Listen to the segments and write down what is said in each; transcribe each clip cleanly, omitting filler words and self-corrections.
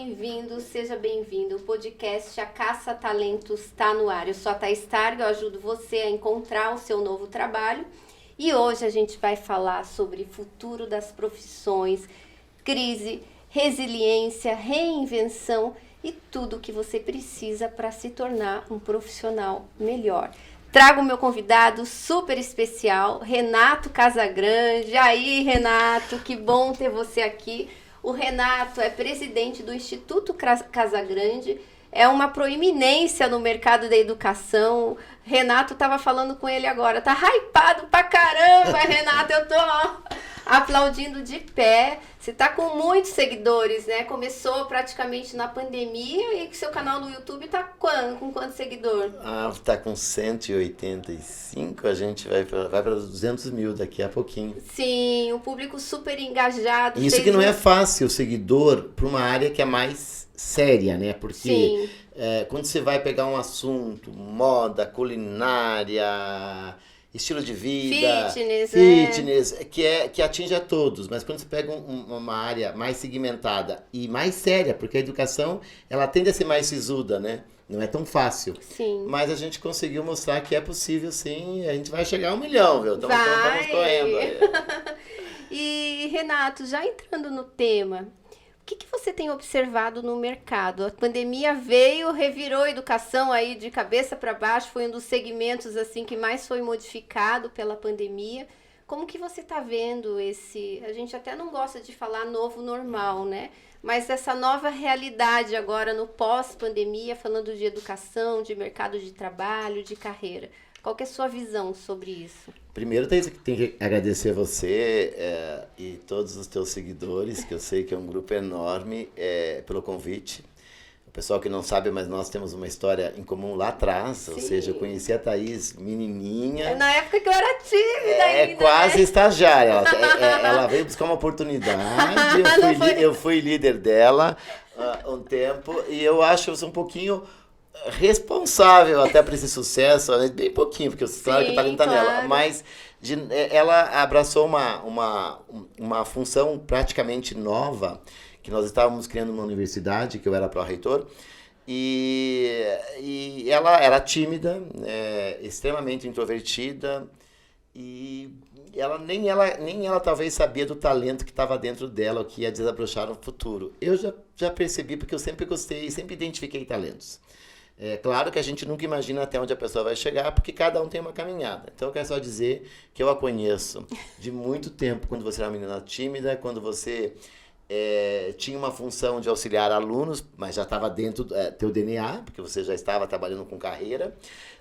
bem-vindo, seja bem-vindo. O podcast A Caça Talentos está no ar. Eu sou a Thaís Targa, eu ajudo você a encontrar o seu novo trabalho. E hoje a gente vai falar sobre futuro das profissões, crise, resiliência, reinvenção e tudo o que você precisa para se tornar um profissional melhor. Trago o meu convidado super especial, Renato Casagrande. E aí, Renato, que bom ter você aqui. O Renato é presidente do Instituto Casagrande, é uma proeminência no mercado da educação. Renato estava falando com ele agora, tá hypado pra caramba, Renato, eu tô aplaudindo de pé. Você tá com muitos seguidores, né? Começou praticamente na pandemia e seu canal no YouTube tá com quantos seguidores? Tá com 185, a gente vai para 200 mil daqui a pouquinho. Sim, o público super engajado. Isso que não é fácil, o seguidor, para uma área que é mais séria, né? Porque quando você vai pegar um assunto, moda, culinária, estilo de vida, fitness que atinge a todos, mas quando você pega uma área mais segmentada e mais séria, porque a educação ela tende a ser mais sisuda, né? Não é tão fácil. Sim. Mas a gente conseguiu mostrar que é possível sim, a gente vai chegar a 1 milhão, viu? Então estamos correndo aí. E Renato, já entrando no tema, o que você tem observado no mercado? A pandemia veio, revirou a educação aí de cabeça para baixo, foi um dos segmentos assim que mais foi modificado pela pandemia. Como que você está vendo esse... A gente até não gosta de falar novo normal, né? Mas essa nova realidade agora no pós-pandemia, falando de educação, de mercado de trabalho, de carreira. Qual que é a sua visão sobre isso? Primeiro tem que agradecer você e todos os teus seguidores, que eu sei que é um grupo enorme, pelo convite. O pessoal que não sabe, mas nós temos uma história em comum lá atrás. Sim. Ou seja, eu conheci a Thaís menininha. Na época que eu era tímida ainda, quase né? estagiária. Ela veio buscar uma oportunidade, eu fui líder dela há um tempo, e eu acho um pouquinho responsável até por esse sucesso, né? Bem pouquinho, porque claro que o talento tá nela, mas ela abraçou uma função praticamente nova, que nós estávamos criando uma universidade, que eu era pró-reitor, e ela era tímida, extremamente introvertida, e nem ela talvez sabia do talento que estava dentro dela, o que ia desabrochar no futuro. Eu já percebi, porque eu sempre gostei, sempre identifiquei talentos. É claro que a gente nunca imagina até onde a pessoa vai chegar, porque cada um tem uma caminhada. Então eu quero só dizer que eu a conheço de muito tempo, quando você era uma menina tímida, quando você tinha uma função de auxiliar alunos, mas já estava dentro do teu DNA, porque você já estava trabalhando com carreira,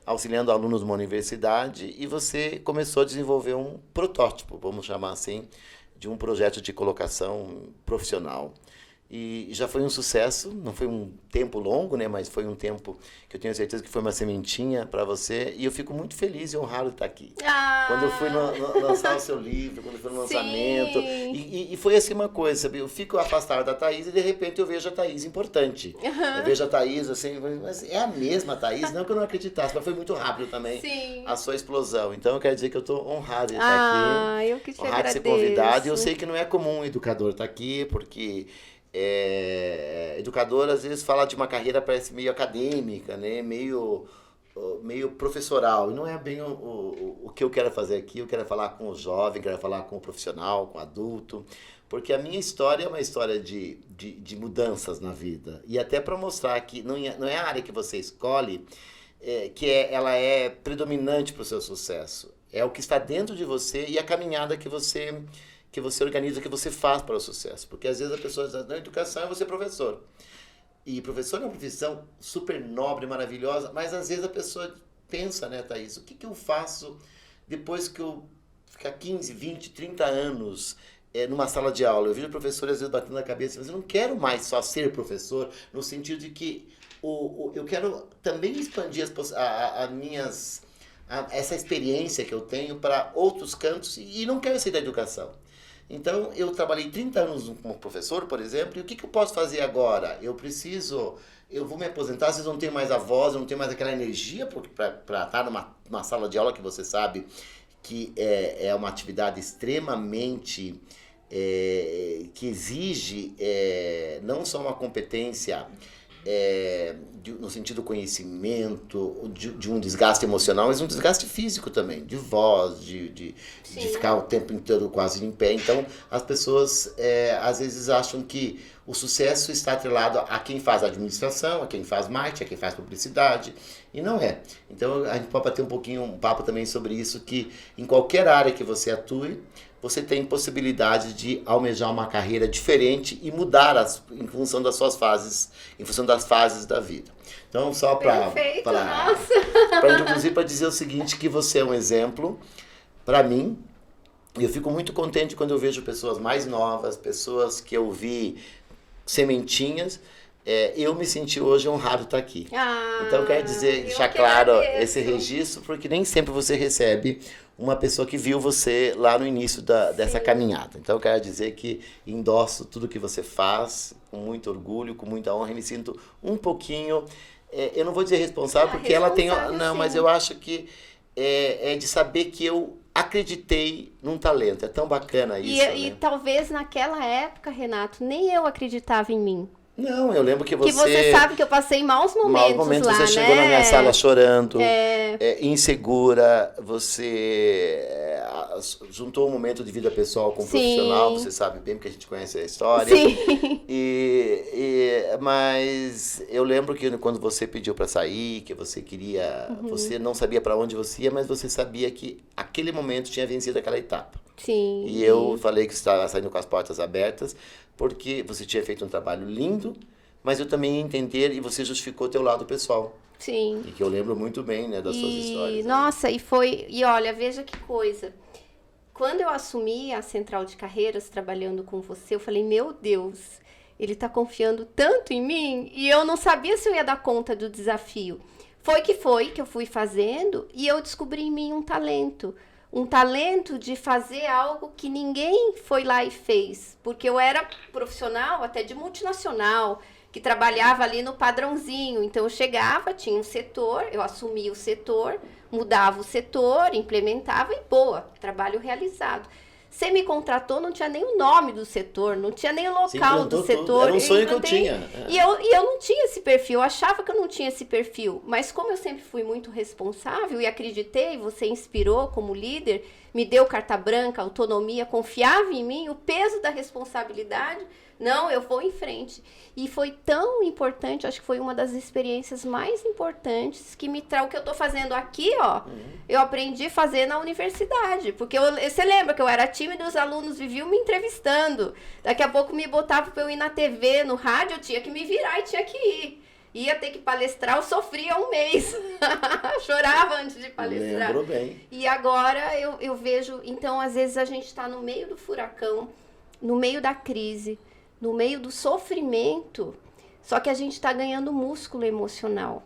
auxiliando alunos numa universidade, e você começou a desenvolver um protótipo, vamos chamar assim, de um projeto de colocação profissional. E já foi um sucesso, não foi um tempo longo, né, mas foi um tempo que eu tenho certeza que foi uma sementinha para você, e eu fico muito feliz e honrado de estar aqui. Quando eu fui lançar o seu livro, quando eu fui no lançamento, e foi assim uma coisa, sabe? Eu fico afastado da Thaís e de repente eu vejo a Thaís importante. Eu vejo a Thaís assim, mas é a mesma Thaís? Não que eu não acreditasse, mas foi muito rápido também a sua explosão. Então eu quero dizer que eu estou honrado de estar aqui, eu que te honrado agradeço. de ser convidado, e eu sei que não é comum um educador estar aqui, porque... educador às vezes fala de uma carreira parece meio acadêmica, né? meio professoral, e não é bem o que eu quero fazer aqui. Eu quero falar com o jovem, quero falar com o profissional, com o adulto, porque a minha história é uma história de mudanças na vida, e até para mostrar que não é a área que você escolhe ela é predominante para o seu sucesso, é o que está dentro de você e a caminhada que você organiza, que você faz para o sucesso. Porque às vezes a pessoa diz, na educação é você professor. E professor é uma profissão super nobre, maravilhosa, mas às vezes a pessoa pensa, né, Thaís, o que eu faço depois que eu ficar 15, 20, 30 anos numa sala de aula? Eu vejo professores às vezes batendo na cabeça, mas eu não quero mais só ser professor, no sentido de que eu quero também expandir essa experiência que eu tenho para outros cantos, e não quero sair da educação. Então, eu trabalhei 30 anos como professor, por exemplo, e o que eu posso fazer agora? Eu vou me aposentar, às vezes eu não tenho mais a voz, eu não tenho mais aquela energia para estar numa sala de aula, que você sabe que é uma atividade extremamente que exige não só uma competência no sentido conhecimento, de um desgaste emocional, mas um desgaste físico também, de voz, de ficar o tempo inteiro quase em pé. Então, as pessoas às vezes acham que o sucesso está atrelado a quem faz administração, a quem faz marketing, a quem faz publicidade, e não é. Então, a gente pode bater um papo também sobre isso, que em qualquer área que você atue, você tem possibilidade de almejar uma carreira diferente e mudar em função das suas fases, em função das fases da vida. Então, só para inclusive para dizer o seguinte, que você é um exemplo para mim. Eu fico muito contente quando eu vejo pessoas mais novas, pessoas que eu vi sementinhas. Eu me senti hoje honrado estar aqui. Então, eu quero deixar claro esse registro, porque nem sempre você recebe uma pessoa que viu você lá no início dessa caminhada. Então, eu quero dizer que endosso tudo que você faz, com muito orgulho, com muita honra, e me sinto um pouquinho, eu não vou dizer responsável, porque ela tem... Não, sim. Mas eu acho que é de saber que eu acreditei num talento. É tão bacana isso, E talvez naquela época, Renato, nem eu acreditava em mim. Não, eu lembro que você... Que você sabe que eu passei maus momentos lá, você chegou na minha sala chorando, insegura, você juntou um momento de vida pessoal com o profissional, você sabe bem, porque a gente conhece a história. Sim. Mas eu lembro que quando você pediu para sair, que você queria, você não sabia para onde você ia, mas você sabia que aquele momento tinha vencido aquela etapa. Sim. E eu falei que você estava saindo com as portas abertas, porque você tinha feito um trabalho lindo, mas eu também ia entender, e você justificou o teu lado pessoal. Sim. E que eu lembro muito bem, né, das suas histórias. Nossa, e olha, veja que coisa. Quando eu assumi a Central de Carreiras, trabalhando com você, eu falei, meu Deus, ele está confiando tanto em mim, e eu não sabia se eu ia dar conta do desafio. Foi que eu fui fazendo, e eu descobri em mim um talento de fazer algo que ninguém foi lá e fez, porque eu era profissional até de multinacional, que trabalhava ali no padrãozinho, então eu chegava, tinha um setor, eu assumia o setor, mudava o setor, implementava e boa, trabalho realizado. Você me contratou, não tinha nem o nome do setor, não tinha nem o local do setor. Tudo. Era um sonho que eu tinha. E eu não tinha esse perfil, eu achava que eu não tinha esse perfil. Mas como eu sempre fui muito responsável e acreditei, você inspirou como líder, me deu carta branca, autonomia, confiava em mim, o peso da responsabilidade, não, eu vou em frente. E foi tão importante, acho que foi uma das experiências mais importantes que o que eu tô fazendo aqui, ó, eu aprendi a fazer na universidade. Porque você lembra que eu era tímida e os alunos viviam me entrevistando. Daqui a pouco me botavam pra eu ir na TV, no rádio, eu tinha que me virar e tinha que ir. Ia ter que palestrar, eu sofria um mês. Chorava antes de palestrar. Lembro bem. E agora eu vejo, então às vezes a gente tá no meio do furacão, no meio da crise, no meio do sofrimento, só que a gente está ganhando músculo emocional.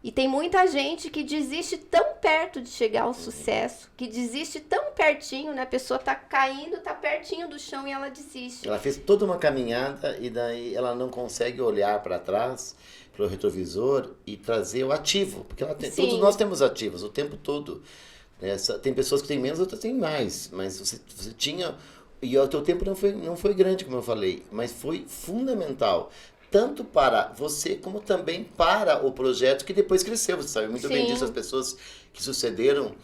E tem muita gente que desiste tão perto de chegar ao sucesso, que desiste tão pertinho, né? A pessoa tá caindo, tá pertinho do chão e ela desiste. Ela fez toda uma caminhada e daí ela não consegue olhar para trás, para o retrovisor e trazer o ativo, porque todos nós temos ativos o tempo todo. Tem pessoas que têm menos, outras têm mais, mas você tinha... E o teu tempo não foi grande, como eu falei, mas foi fundamental, tanto para você como também para o projeto que depois cresceu. Você sabe muito bem disso, as pessoas que sucederam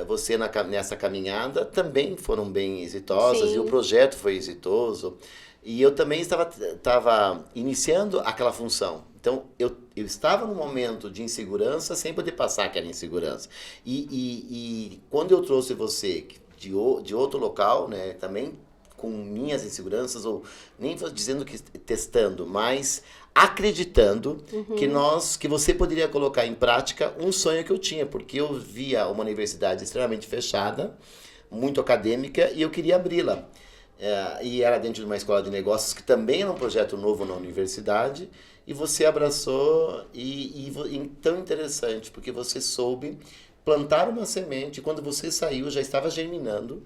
você nessa caminhada também foram bem exitosas. Sim. E o projeto foi exitoso. E eu também estava iniciando aquela função. Então, eu estava num momento de insegurança sem poder passar aquela insegurança. E quando eu trouxe você de outro local, né, também com minhas inseguranças, ou nem dizendo que testando, mas acreditando que você poderia colocar em prática um sonho que eu tinha, porque eu via uma universidade extremamente fechada, muito acadêmica, e eu queria abri-la. E era dentro de uma escola de negócios, que também era um projeto novo na universidade, e você abraçou, e tão interessante, porque você soube plantar uma semente, e quando você saiu já estava germinando,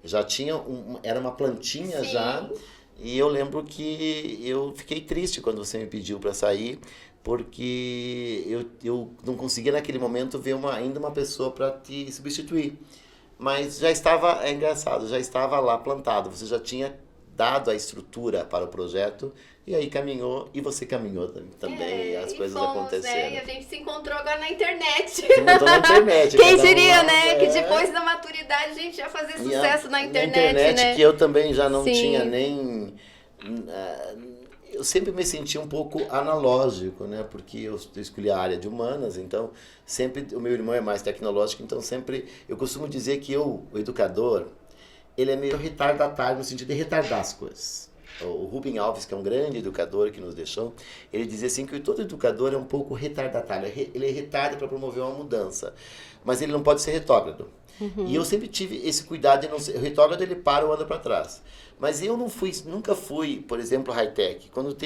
já tinha era uma plantinha. Sim. Já, e eu lembro que eu fiquei triste quando você me pediu para sair, porque eu não conseguia naquele momento ver ainda uma pessoa para te substituir, mas já estava, é engraçado, já estava lá plantado, você já tinha dado a estrutura para o projeto, e aí caminhou, e você caminhou também, as coisas aconteceram. Né? E a gente se encontrou agora na internet. Se encontrou na internet. Quem diria, né? Que depois da maturidade a gente ia fazer sucesso na internet, né? Que eu também já não Sim. tinha nem... Eu sempre me senti um pouco analógico, né? Porque eu escolhi a área de humanas, então sempre o meu irmão é mais tecnológico, então sempre eu costumo dizer que o educador, ele é meio retardatário no sentido de retardar as coisas. O Rubem Alves, que é um grande educador que nos deixou, ele dizia assim que todo educador é um pouco retardatário, ele é retardo para promover uma mudança, mas ele não pode ser retrógrado. E eu sempre tive esse cuidado de não ser... O retrógrado, ele para ou anda para trás. Mas eu nunca fui, por exemplo, high-tech. Quando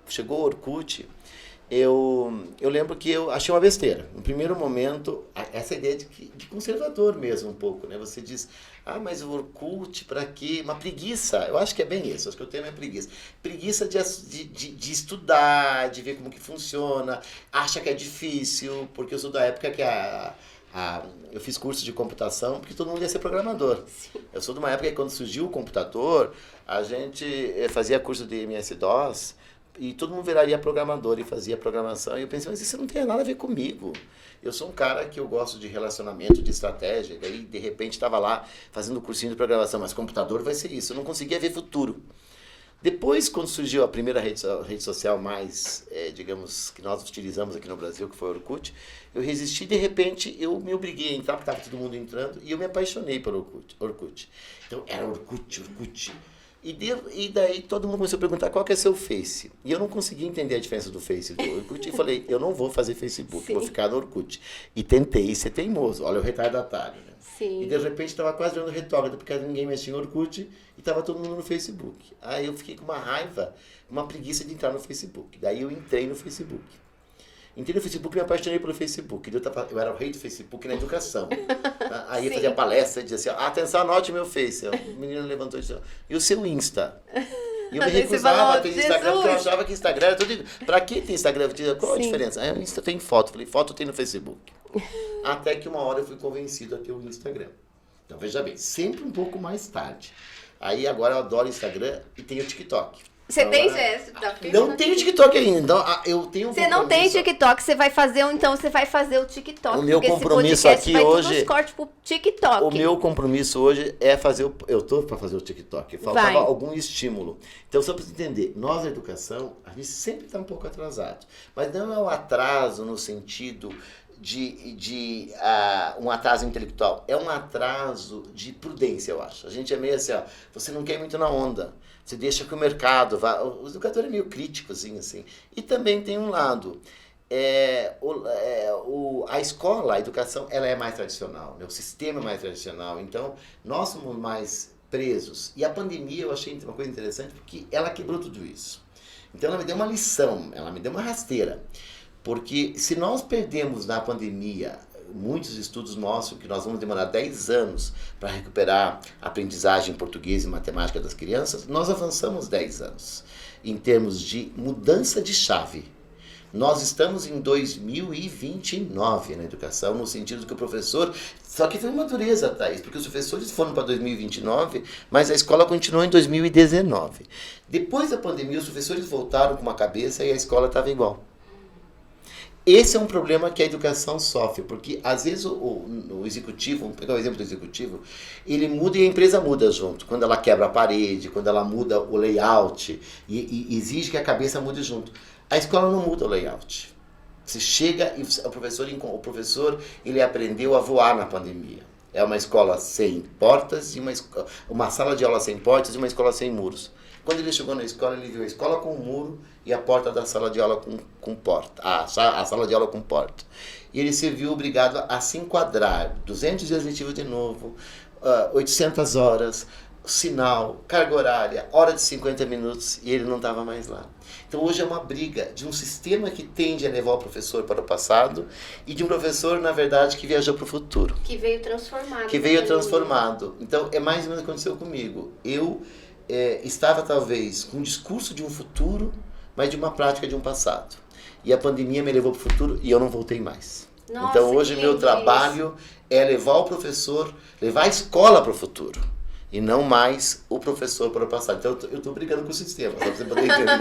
chegou o Orkut, eu lembro que eu achei uma besteira. No primeiro momento, essa ideia de conservador mesmo um pouco, né? Você diz, mas o Orkut, para quê? Uma preguiça. Eu acho que é bem isso, acho que o tema é preguiça. Preguiça de estudar, de ver como que funciona, acha que é difícil, porque eu sou da época que eu fiz curso de computação porque todo mundo ia ser programador. Sim. Eu sou de uma época que quando surgiu o computador, a gente fazia curso de MS-DOS e todo mundo viraria programador e fazia programação. E eu pensei, mas isso não tem nada a ver comigo. Eu sou um cara que eu gosto de relacionamento, de estratégia, e aí de repente estava lá fazendo cursinho de programação, mas computador vai ser isso. Eu não conseguia ver futuro. Depois, quando surgiu a primeira rede social mais, digamos, que nós utilizamos aqui no Brasil, que foi o Orkut, eu resisti, de repente eu me obriguei a entrar, porque estava todo mundo entrando, e eu me apaixonei pelo Orkut. Então era Orkut. E daí todo mundo começou a perguntar qual que é seu Face. E eu não conseguia entender a diferença do Face e do Orkut, e falei, eu não vou fazer Facebook, Sim. Vou ficar no Orkut. E tentei ser teimoso, olha o retardatário, né? Sim. E de repente estava quase virando retrógrado, porque ninguém mexia em Orkut e estava todo mundo no Facebook. Aí eu fiquei com uma raiva, uma preguiça de entrar no Facebook. Daí eu entrei no Facebook. Entrei no Facebook e me apaixonei pelo Facebook. Eu era o rei do Facebook na educação. Aí eu fazia palestra e dizia assim, atenção, anote meu Face. O menino levantou e disse, e o seu Insta? E eu me recusava a ter Instagram, porque eu achava que Instagram era tudo... Pra que tem Instagram? Qual a diferença? Aí o Insta tem foto. Falei, foto tem no Facebook. Até que uma hora eu fui convencido a ter o Instagram. Então, veja bem, sempre um pouco mais tarde. Aí agora eu adoro o Instagram e tenho o TikTok. Você tem gesto? Não tenho TikTok ainda. Então, eu tenho um Você não tem TikTok, você vai fazer o TikTok. O meu compromisso aqui hoje... Pro TikTok. O meu compromisso hoje é fazer eu tô para fazer o TikTok. Faltava algum estímulo. Então, só para você entender, nós na educação, a gente sempre está um pouco atrasado. Mas não é um atraso no sentido de um atraso intelectual. É um atraso de prudência, eu acho. A gente é meio assim, você não quer ir muito na onda. Você deixa que o mercado vá... O educador é meio crítico, assim. E também tem um lado. A escola, a educação, ela é mais tradicional. Né? O sistema é mais tradicional. Então, nós somos mais presos. E a pandemia, eu achei uma coisa interessante, porque ela quebrou tudo isso. Então, ela me deu uma lição, ela me deu uma rasteira. Porque se nós perdemos na pandemia... Muitos estudos mostram que nós vamos demorar 10 anos para recuperar a aprendizagem em português e matemática das crianças. Nós avançamos 10 anos em termos de mudança de chave. Nós estamos em 2029 na educação, no sentido que o professor... Só que foi uma dureza, Thaís, porque os professores foram para 2029, mas a escola continuou em 2019. Depois da pandemia, os professores voltaram com uma cabeça e a escola estava igual. Esse é um problema que a educação sofre, porque às vezes o executivo, vamos pegar o exemplo do executivo, ele muda e a empresa muda junto. Quando ela quebra a parede, quando ela muda o layout, e exige que a cabeça mude junto. A escola não muda o layout. Você chega e o professor ele aprendeu a voar na pandemia. É uma escola sem portas, uma sala de aula sem portas e uma escola sem muros. Quando ele chegou na escola, ele viu a escola com muro e a porta da sala de aula com porta. A sala de aula com porta. E ele se viu obrigado a se enquadrar. 200 dias letivos de novo, 800 horas, sinal, carga horária, hora de 50 minutos, e ele não estava mais lá. Então hoje é uma briga de um sistema que tende a levar o professor para o passado e de um professor, na verdade, que viajou para o futuro. Que veio transformado. Que veio transformado. Então é mais ou menos o que aconteceu comigo. Eu estava talvez com um discurso de um futuro, mas de uma prática de um passado. E a pandemia me levou para o futuro e eu não voltei mais. Nossa, então hoje meu trabalho é levar o professor, levar a escola para o futuro. e não mais o professor para passar. Então eu estou brigando com o sistema, só para você poder entender.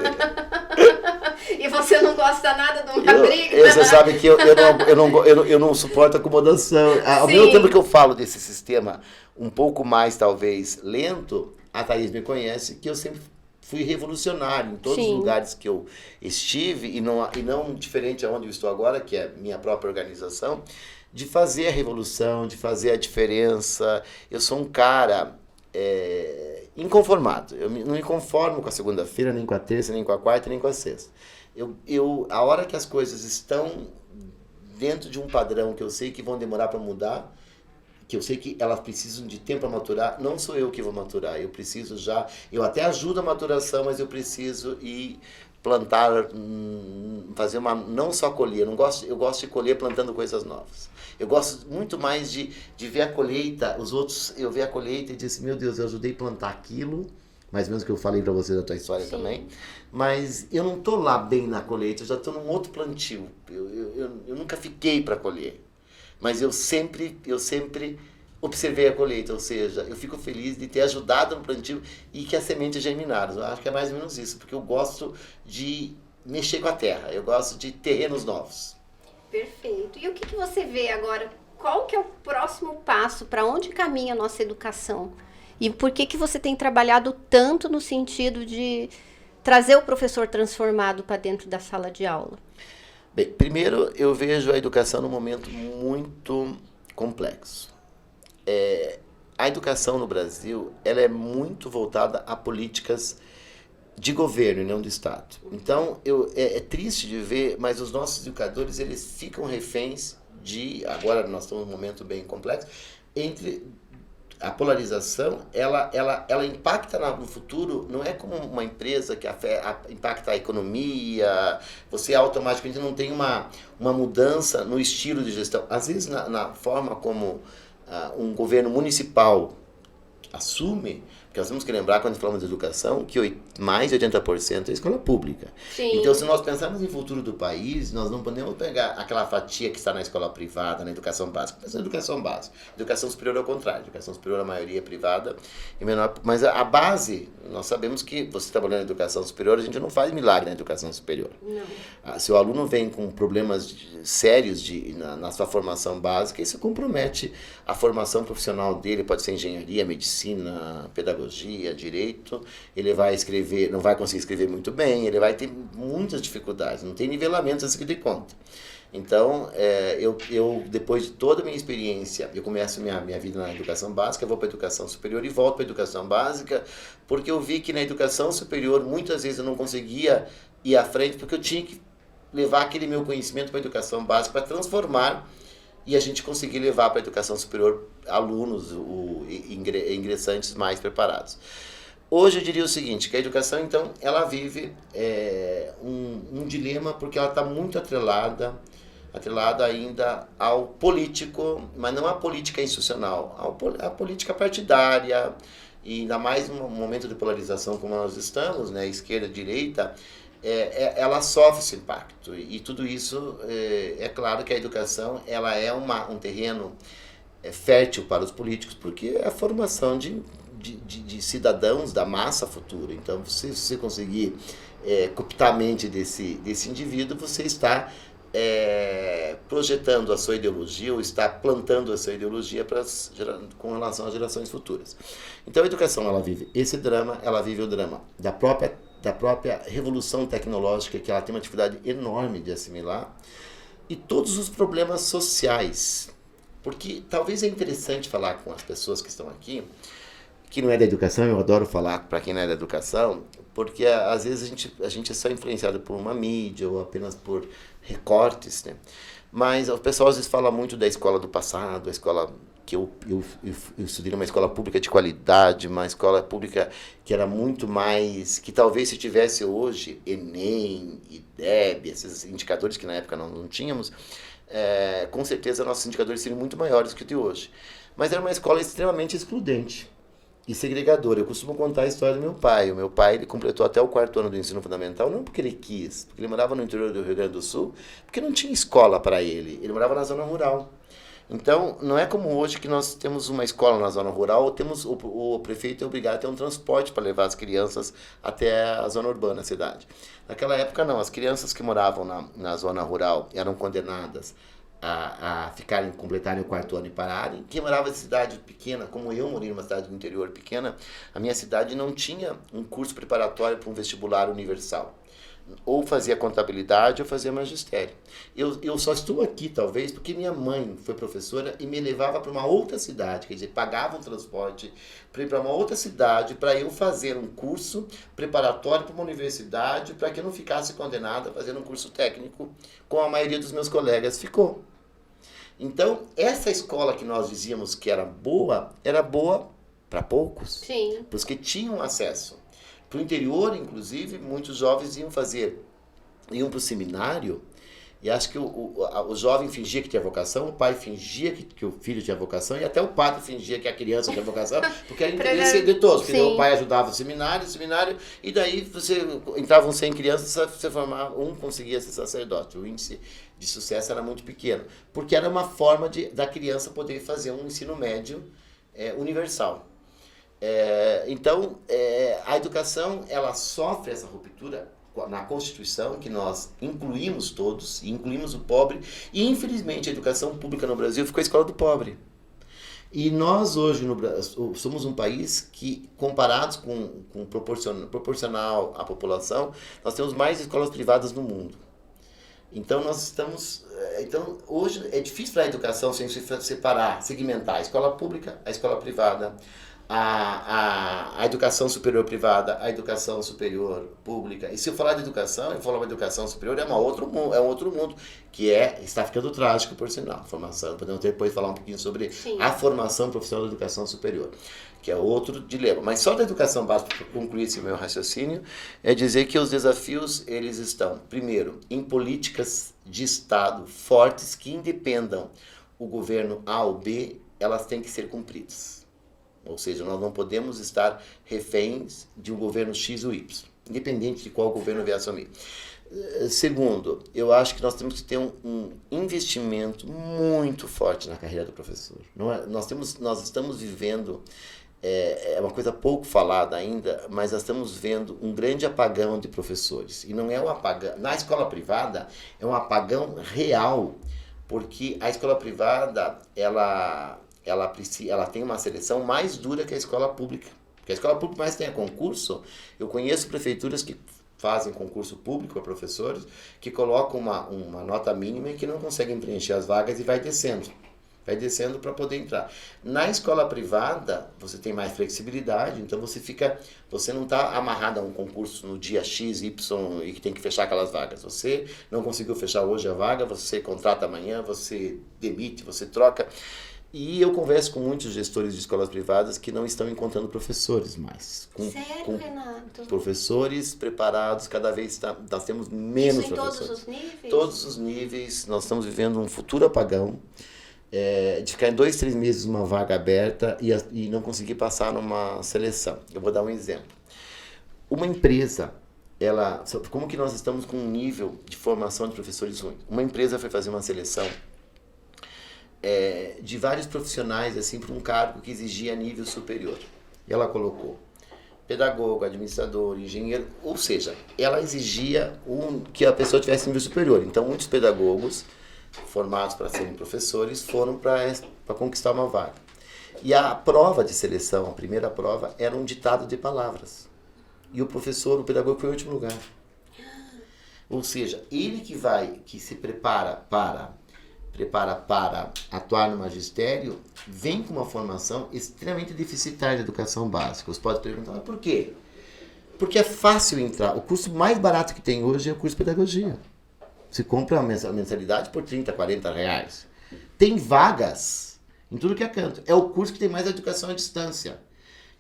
E você não gosta nada de uma briga? Você sabe que eu não suporto acomodação. Ao mesmo tempo que eu falo desse sistema um pouco mais, talvez, lento, a Thaís me conhece que eu sempre fui revolucionário em todos os lugares que eu estive, e não diferente aonde eu estou agora, que é minha própria organização, de fazer a revolução, de fazer a diferença. Eu sou um cara inconformado. Eu não me conformo com a segunda-feira, nem com a terça, nem com a quarta, nem com a sexta. A hora que as coisas estão dentro de um padrão que eu sei que vão demorar para mudar, que eu sei que elas precisam de tempo para maturar, não sou eu que vou maturar, eu preciso já, eu até ajudo a maturação, mas eu preciso ir plantar, fazer não só colher, eu gosto de colher plantando coisas novas. Eu gosto muito mais de ver a colheita, eu ver a colheita e dizer assim, meu Deus, eu ajudei a plantar aquilo, mais ou menos que eu falei para você da tua história também, mas eu não estou lá bem na colheita, eu já estou num outro plantio, eu nunca fiquei para colher. Mas eu sempre observei a colheita, ou seja, eu fico feliz de ter ajudado no plantio e que as sementes germinaram. Eu acho que é mais ou menos isso, porque eu gosto de mexer com a terra, eu gosto de terrenos novos. Perfeito. E o que você vê agora? Qual que é o próximo passo? Para onde caminha a nossa educação? E por que você tem trabalhado tanto no sentido de trazer o professor transformado para dentro da sala de aula? Bem, primeiro eu vejo a educação num momento muito complexo. A educação no Brasil, ela é muito voltada a políticas de governo e não do Estado. Então, é triste de ver, mas os nossos educadores, eles ficam reféns agora nós estamos num momento bem complexo, entre a polarização, ela impacta no futuro, não é como uma empresa que impacta a economia, você automaticamente não tem uma mudança no estilo de gestão. Às vezes, na forma como um governo municipal assume, porque nós temos que lembrar, quando falamos de educação, que mais de 80% é escola pública. Sim. Então, se nós pensarmos em futuro do país, nós não podemos pegar aquela fatia que está na escola privada, na educação básica. Mas na educação básica. Educação superior ao contrário. Educação superior, a maioria é privada e menor. Mas a base, nós sabemos que você trabalhando na educação superior, a gente não faz milagre na educação superior. Não. Se o aluno vem com problemas sérios na sua formação básica, isso compromete a formação profissional dele, pode ser engenharia, medicina, pedagogia, direito, ele vai escrever, não vai conseguir escrever muito bem, ele vai ter muitas dificuldades, não tem nivelamento assim que de conta. Então, eu depois de toda a minha experiência, eu começo minha vida na educação básica, vou para a educação superior e volto para a educação básica, porque eu vi que na educação superior, muitas vezes eu não conseguia ir à frente, porque eu tinha que levar aquele meu conhecimento para a educação básica, para transformar e a gente conseguir levar para a educação superior alunos, ingressantes mais preparados. Hoje eu diria o seguinte, que a educação, então, ela vive um dilema, porque ela está muito atrelada ainda ao político, mas não à política institucional, à política partidária, e ainda mais num momento de polarização como nós estamos, né, esquerda, direita, ela sofre esse impacto. E tudo isso, é claro que a educação ela é um terreno fértil para os políticos, porque é a formação de cidadãos da massa futura. Então, se você conseguir cooptar a mente desse indivíduo, você está projetando a sua ideologia ou está plantando a sua ideologia com relação às gerações futuras. Então, a educação ela vive esse drama, ela vive o drama da própria revolução tecnológica, que ela tem uma dificuldade enorme de assimilar, e todos os problemas sociais. Porque talvez é interessante falar com as pessoas que estão aqui, que não é da educação, eu adoro falar para quem não é da educação, porque às vezes a gente é só influenciado por uma mídia ou apenas por recortes, né? Mas o pessoal às vezes fala muito da escola do passado, a escola que eu estudei numa escola pública de qualidade, uma escola pública que era muito mais, que talvez se tivesse hoje Enem, IDEB, esses indicadores que na época não tínhamos, com certeza nossos indicadores seriam muito maiores do que o de hoje. Mas era uma escola extremamente excludente e segregadora. Eu costumo contar a história do meu pai. O meu pai ele completou até o 4º ano do ensino fundamental, não porque ele quis, porque ele morava no interior do Rio Grande do Sul, porque não tinha escola para ele. Ele morava na zona rural. Então, não é como hoje que nós temos uma escola na zona rural, temos o prefeito é obrigado a ter um transporte para levar as crianças até a zona urbana, a cidade. Naquela época, não. As crianças que moravam na zona rural eram condenadas a ficarem, completarem o 4º ano e pararem. Quem morava em cidade pequena, como eu morei numa cidade do interior pequena, a minha cidade não tinha um curso preparatório para um vestibular universal. Ou fazia contabilidade ou fazia magistério. Eu só estou aqui, talvez, porque minha mãe foi professora e me levava para uma outra cidade, quer dizer, pagava um transporte para ir para uma outra cidade para eu fazer um curso preparatório para uma universidade, para que eu não ficasse condenada a fazer um curso técnico, como a maioria dos meus colegas ficou. Então, essa escola que nós dizíamos que era boa para poucos, Sim. porque tinham acesso. Para o interior, inclusive, muitos jovens iam para o seminário, e acho que o jovem fingia que tinha vocação, o pai fingia que o filho tinha vocação, e até o padre fingia que a criança tinha vocação, porque era interesse de todos, porque o pai ajudava o seminário, e daí você entravam 100 crianças, você formava, um conseguia ser sacerdote. O índice de sucesso era muito pequeno, porque era uma forma da criança poder fazer um ensino médio universal. Então, a educação, ela sofre essa ruptura na Constituição, que nós incluímos todos, incluímos o pobre, e infelizmente a educação pública no Brasil ficou a escola do pobre. E nós hoje no Brasil somos um país que, comparados com proporcional à população, nós temos mais escolas privadas no mundo. Então hoje é difícil para a educação sem se separar, segmentar a escola pública, a escola privada, a educação superior privada, a educação superior pública. E se eu falar de educação, eu falo de educação superior, é um outro mundo, que está ficando trágico, por sinal. Formação, podemos depois falar um pouquinho sobre a formação profissional da educação superior, que é outro dilema. Mas só da educação básica, para concluir esse meu raciocínio, é dizer que os desafios, eles estão, primeiro, em políticas de Estado fortes que independam o governo A ou B, elas têm que ser cumpridas. Ou seja, nós não podemos estar reféns de um governo X ou Y, independente de qual governo vier assumir. Segundo, eu acho que nós temos que ter um investimento muito forte na carreira do professor. Nós estamos vivendo, é uma coisa pouco falada ainda, mas nós estamos vendo um grande apagão de professores. E não é um apagão, na escola privada é um apagão real, porque a escola privada, ela tem uma seleção mais dura que a escola pública. Porque a escola pública mais tem concurso. Eu conheço prefeituras que fazem concurso público para professores, que colocam uma nota mínima e que não conseguem preencher as vagas e vai descendo para poder entrar. Na escola privada, você tem mais flexibilidade, então você não está amarrado a um concurso no dia X, Y e que tem que fechar aquelas vagas. Você não conseguiu fechar hoje a vaga, você contrata amanhã, você demite, você troca. E eu converso com muitos gestores de escolas privadas que não estão encontrando professores mais. Sério, Renato? Professores preparados, cada vez nós temos menos professores. Todos os níveis? Todos os níveis. Nós estamos vivendo um futuro apagão de ficar em 2, 3 meses numa vaga aberta e não conseguir passar numa seleção. Eu vou dar um exemplo. Uma empresa, como que nós estamos com um nível de formação de professores ruim? Uma empresa foi fazer uma seleção de vários profissionais assim para um cargo que exigia nível superior. E ela colocou pedagogo, administrador, engenheiro, ou seja, ela exigia que a pessoa tivesse nível superior. Então, muitos pedagogos formados para serem professores foram para conquistar uma vaga. E a prova de seleção, a primeira prova, era um ditado de palavras. E o pedagogo foi em último lugar. Ou seja, ele que se prepara para atuar no magistério, vem com uma formação extremamente deficitária de educação básica. Você pode perguntar, mas por quê? Porque é fácil entrar. O curso mais barato que tem hoje é o curso de pedagogia. Você compra a mensalidade por 30, 40 reais. Tem vagas em tudo que é canto. É o curso que tem mais educação à distância.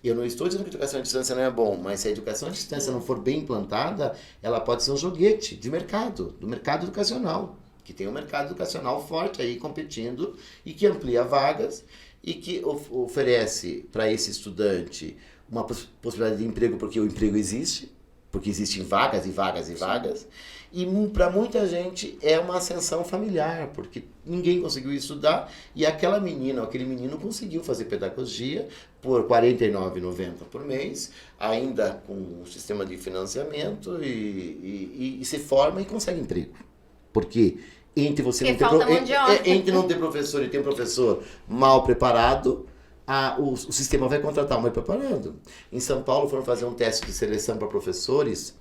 Eu não estou dizendo que a educação à distância não é bom, mas se a educação à distância não for bem implantada, ela pode ser um joguete do mercado educacional, que tem um mercado educacional forte aí competindo e que amplia vagas e que oferece para esse estudante uma possibilidade de emprego, porque o emprego existe, porque existem vagas e vagas e vagas, E para muita gente é uma ascensão familiar, porque ninguém conseguiu estudar e aquela menina ou aquele menino conseguiu fazer pedagogia por R$ 49,90 por mês, ainda com um sistema de financiamento e se forma e consegue emprego. Porque entre você entre não ter professor e ter um professor mal preparado, o sistema vai contratar um mal preparado. Em São Paulo foram fazer um teste de seleção para professores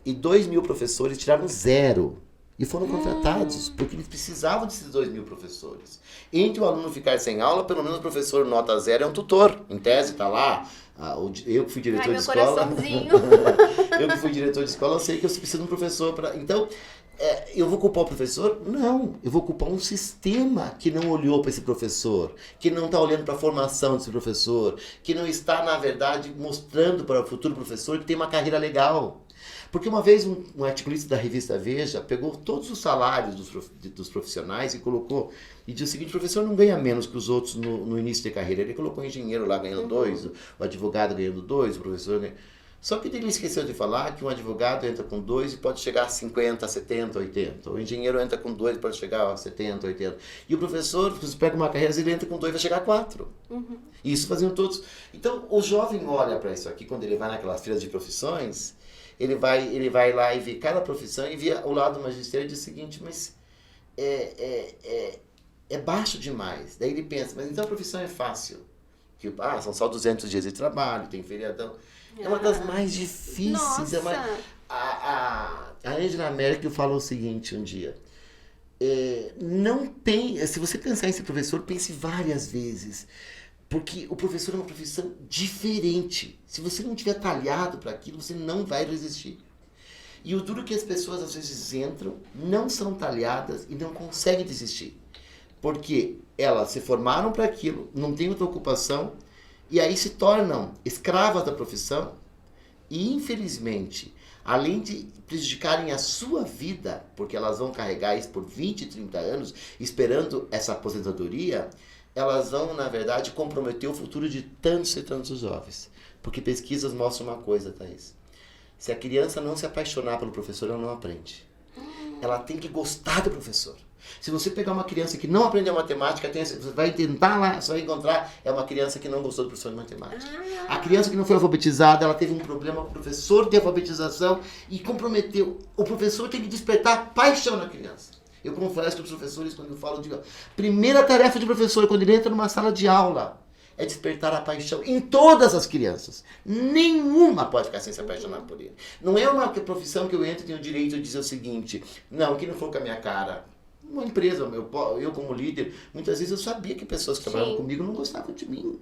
e 2.000 professores tiraram 0 e foram contratados porque eles precisavam desses 2.000 professores. Entre o aluno ficar sem aula, pelo menos o professor nota 0 é um tutor. Em tese está lá. Eu que fui diretor de escola. Eu que fui diretor de escola, eu sei que eu preciso de um professor para. Então, eu vou culpar o professor? Não, eu vou culpar um sistema que não olhou para esse professor, que não está olhando para a formação desse professor, que não está, na verdade, mostrando para o futuro professor que tem uma carreira legal. Porque uma vez um articulista da revista Veja pegou todos os salários dos profissionais e colocou, e disse o seguinte: o professor não ganha menos que os outros no início de carreira. Ele colocou o engenheiro lá ganhando 2, o advogado ganhando 2, o professor ganhando. Só que ele esqueceu de falar que um advogado entra com 2 e pode chegar a 50, 70, 80. O engenheiro entra com 2 e pode chegar a 70, 80. E o professor, você pega uma carreira, ele entra com 2 e vai chegar a 4. E isso faziam todos. Então, o jovem olha para isso aqui, quando ele vai naquelas filas de profissões, ele vai lá e vê cada profissão e vê o lado magistério e diz o seguinte: mas é baixo demais. Daí ele pensa, mas então a profissão é fácil. Que, são só 200 dias de trabalho, tem feriadão. É uma das mais difíceis. Nossa. A Angela Merkel falou o seguinte um dia: se você pensar em ser professor, pense várias vezes. Porque o professor é uma profissão diferente. Se você não tiver talhado para aquilo, você não vai resistir. E o duro é que as pessoas às vezes entram, não são talhadas e não conseguem desistir. Porque elas se formaram para aquilo, não têm outra ocupação, e aí se tornam escravas da profissão e, infelizmente, além de prejudicarem a sua vida, porque elas vão carregar isso por 20, 30 anos, esperando essa aposentadoria, elas vão, na verdade, comprometer o futuro de tantos e tantos jovens. Porque pesquisas mostram uma coisa, Thaís. Se a criança não se apaixonar pelo professor, ela não aprende. Ela tem que gostar do professor. Se você pegar uma criança que não aprendeu matemática, você vai tentar lá, você vai encontrar, é uma criança que não gostou do professor de matemática. A criança que não foi alfabetizada, ela teve um problema com o professor de alfabetização e comprometeu. O professor tem que despertar paixão na criança. Eu confesso que os professores, quando eu falo de... Primeira tarefa de professor, quando ele entra numa sala de aula, é despertar a paixão em todas as crianças. Nenhuma pode ficar sem se apaixonar por ele. Não é uma profissão que eu entro e tenho o direito de dizer o seguinte: não, que não for com a minha cara. Uma empresa, eu como líder, muitas vezes eu sabia que pessoas que trabalhavam comigo não gostavam de mim.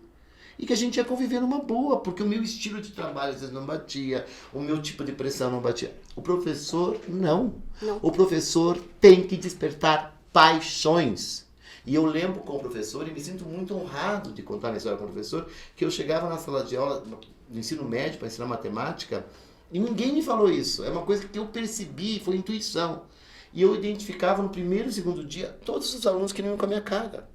E que a gente ia conviver numa boa, porque o meu estilo de trabalho às vezes não batia, o meu tipo de pressão não batia. O professor, não. O professor tem que despertar paixões. E eu lembro com o professor, e me sinto muito honrado de contar minha história com o professor, que eu chegava na sala de aula, no ensino médio, para ensinar matemática, e ninguém me falou isso. É uma coisa que eu percebi, foi intuição. E eu identificava no primeiro e segundo dia todos os alunos que não iam com a minha cara.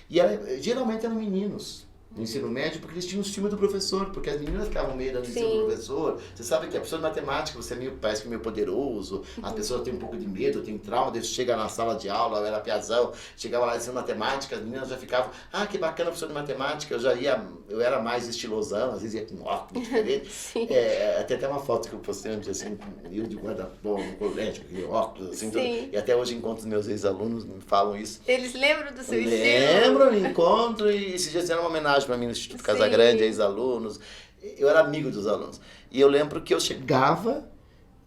E geralmente eram meninos no ensino médio, porque eles tinham o ciúme do professor, porque as meninas ficavam meio dando em cima do professor. Você sabe que a pessoa de matemática, você parece que é meio poderoso, a pessoa tem um pouco de medo, tem trauma, daí chega na sala de aula, eu era piazão, chegava lá ensinando matemática, as meninas já ficavam, que bacana, professor de matemática, eu era mais estilosão, às vezes ia com óculos diferente. Tem até uma foto que eu postei um dia assim, eu de guarda-pó, no colégio, com óculos, assim, tudo. E até hoje encontro os meus ex-alunos, me falam isso. Eles lembram do seu estilo? Lembram, me encontro, e esses dias fizeram uma homenagem para mim no Instituto Casagrande, ex-alunos. Eu era amigo dos alunos. E eu lembro que eu chegava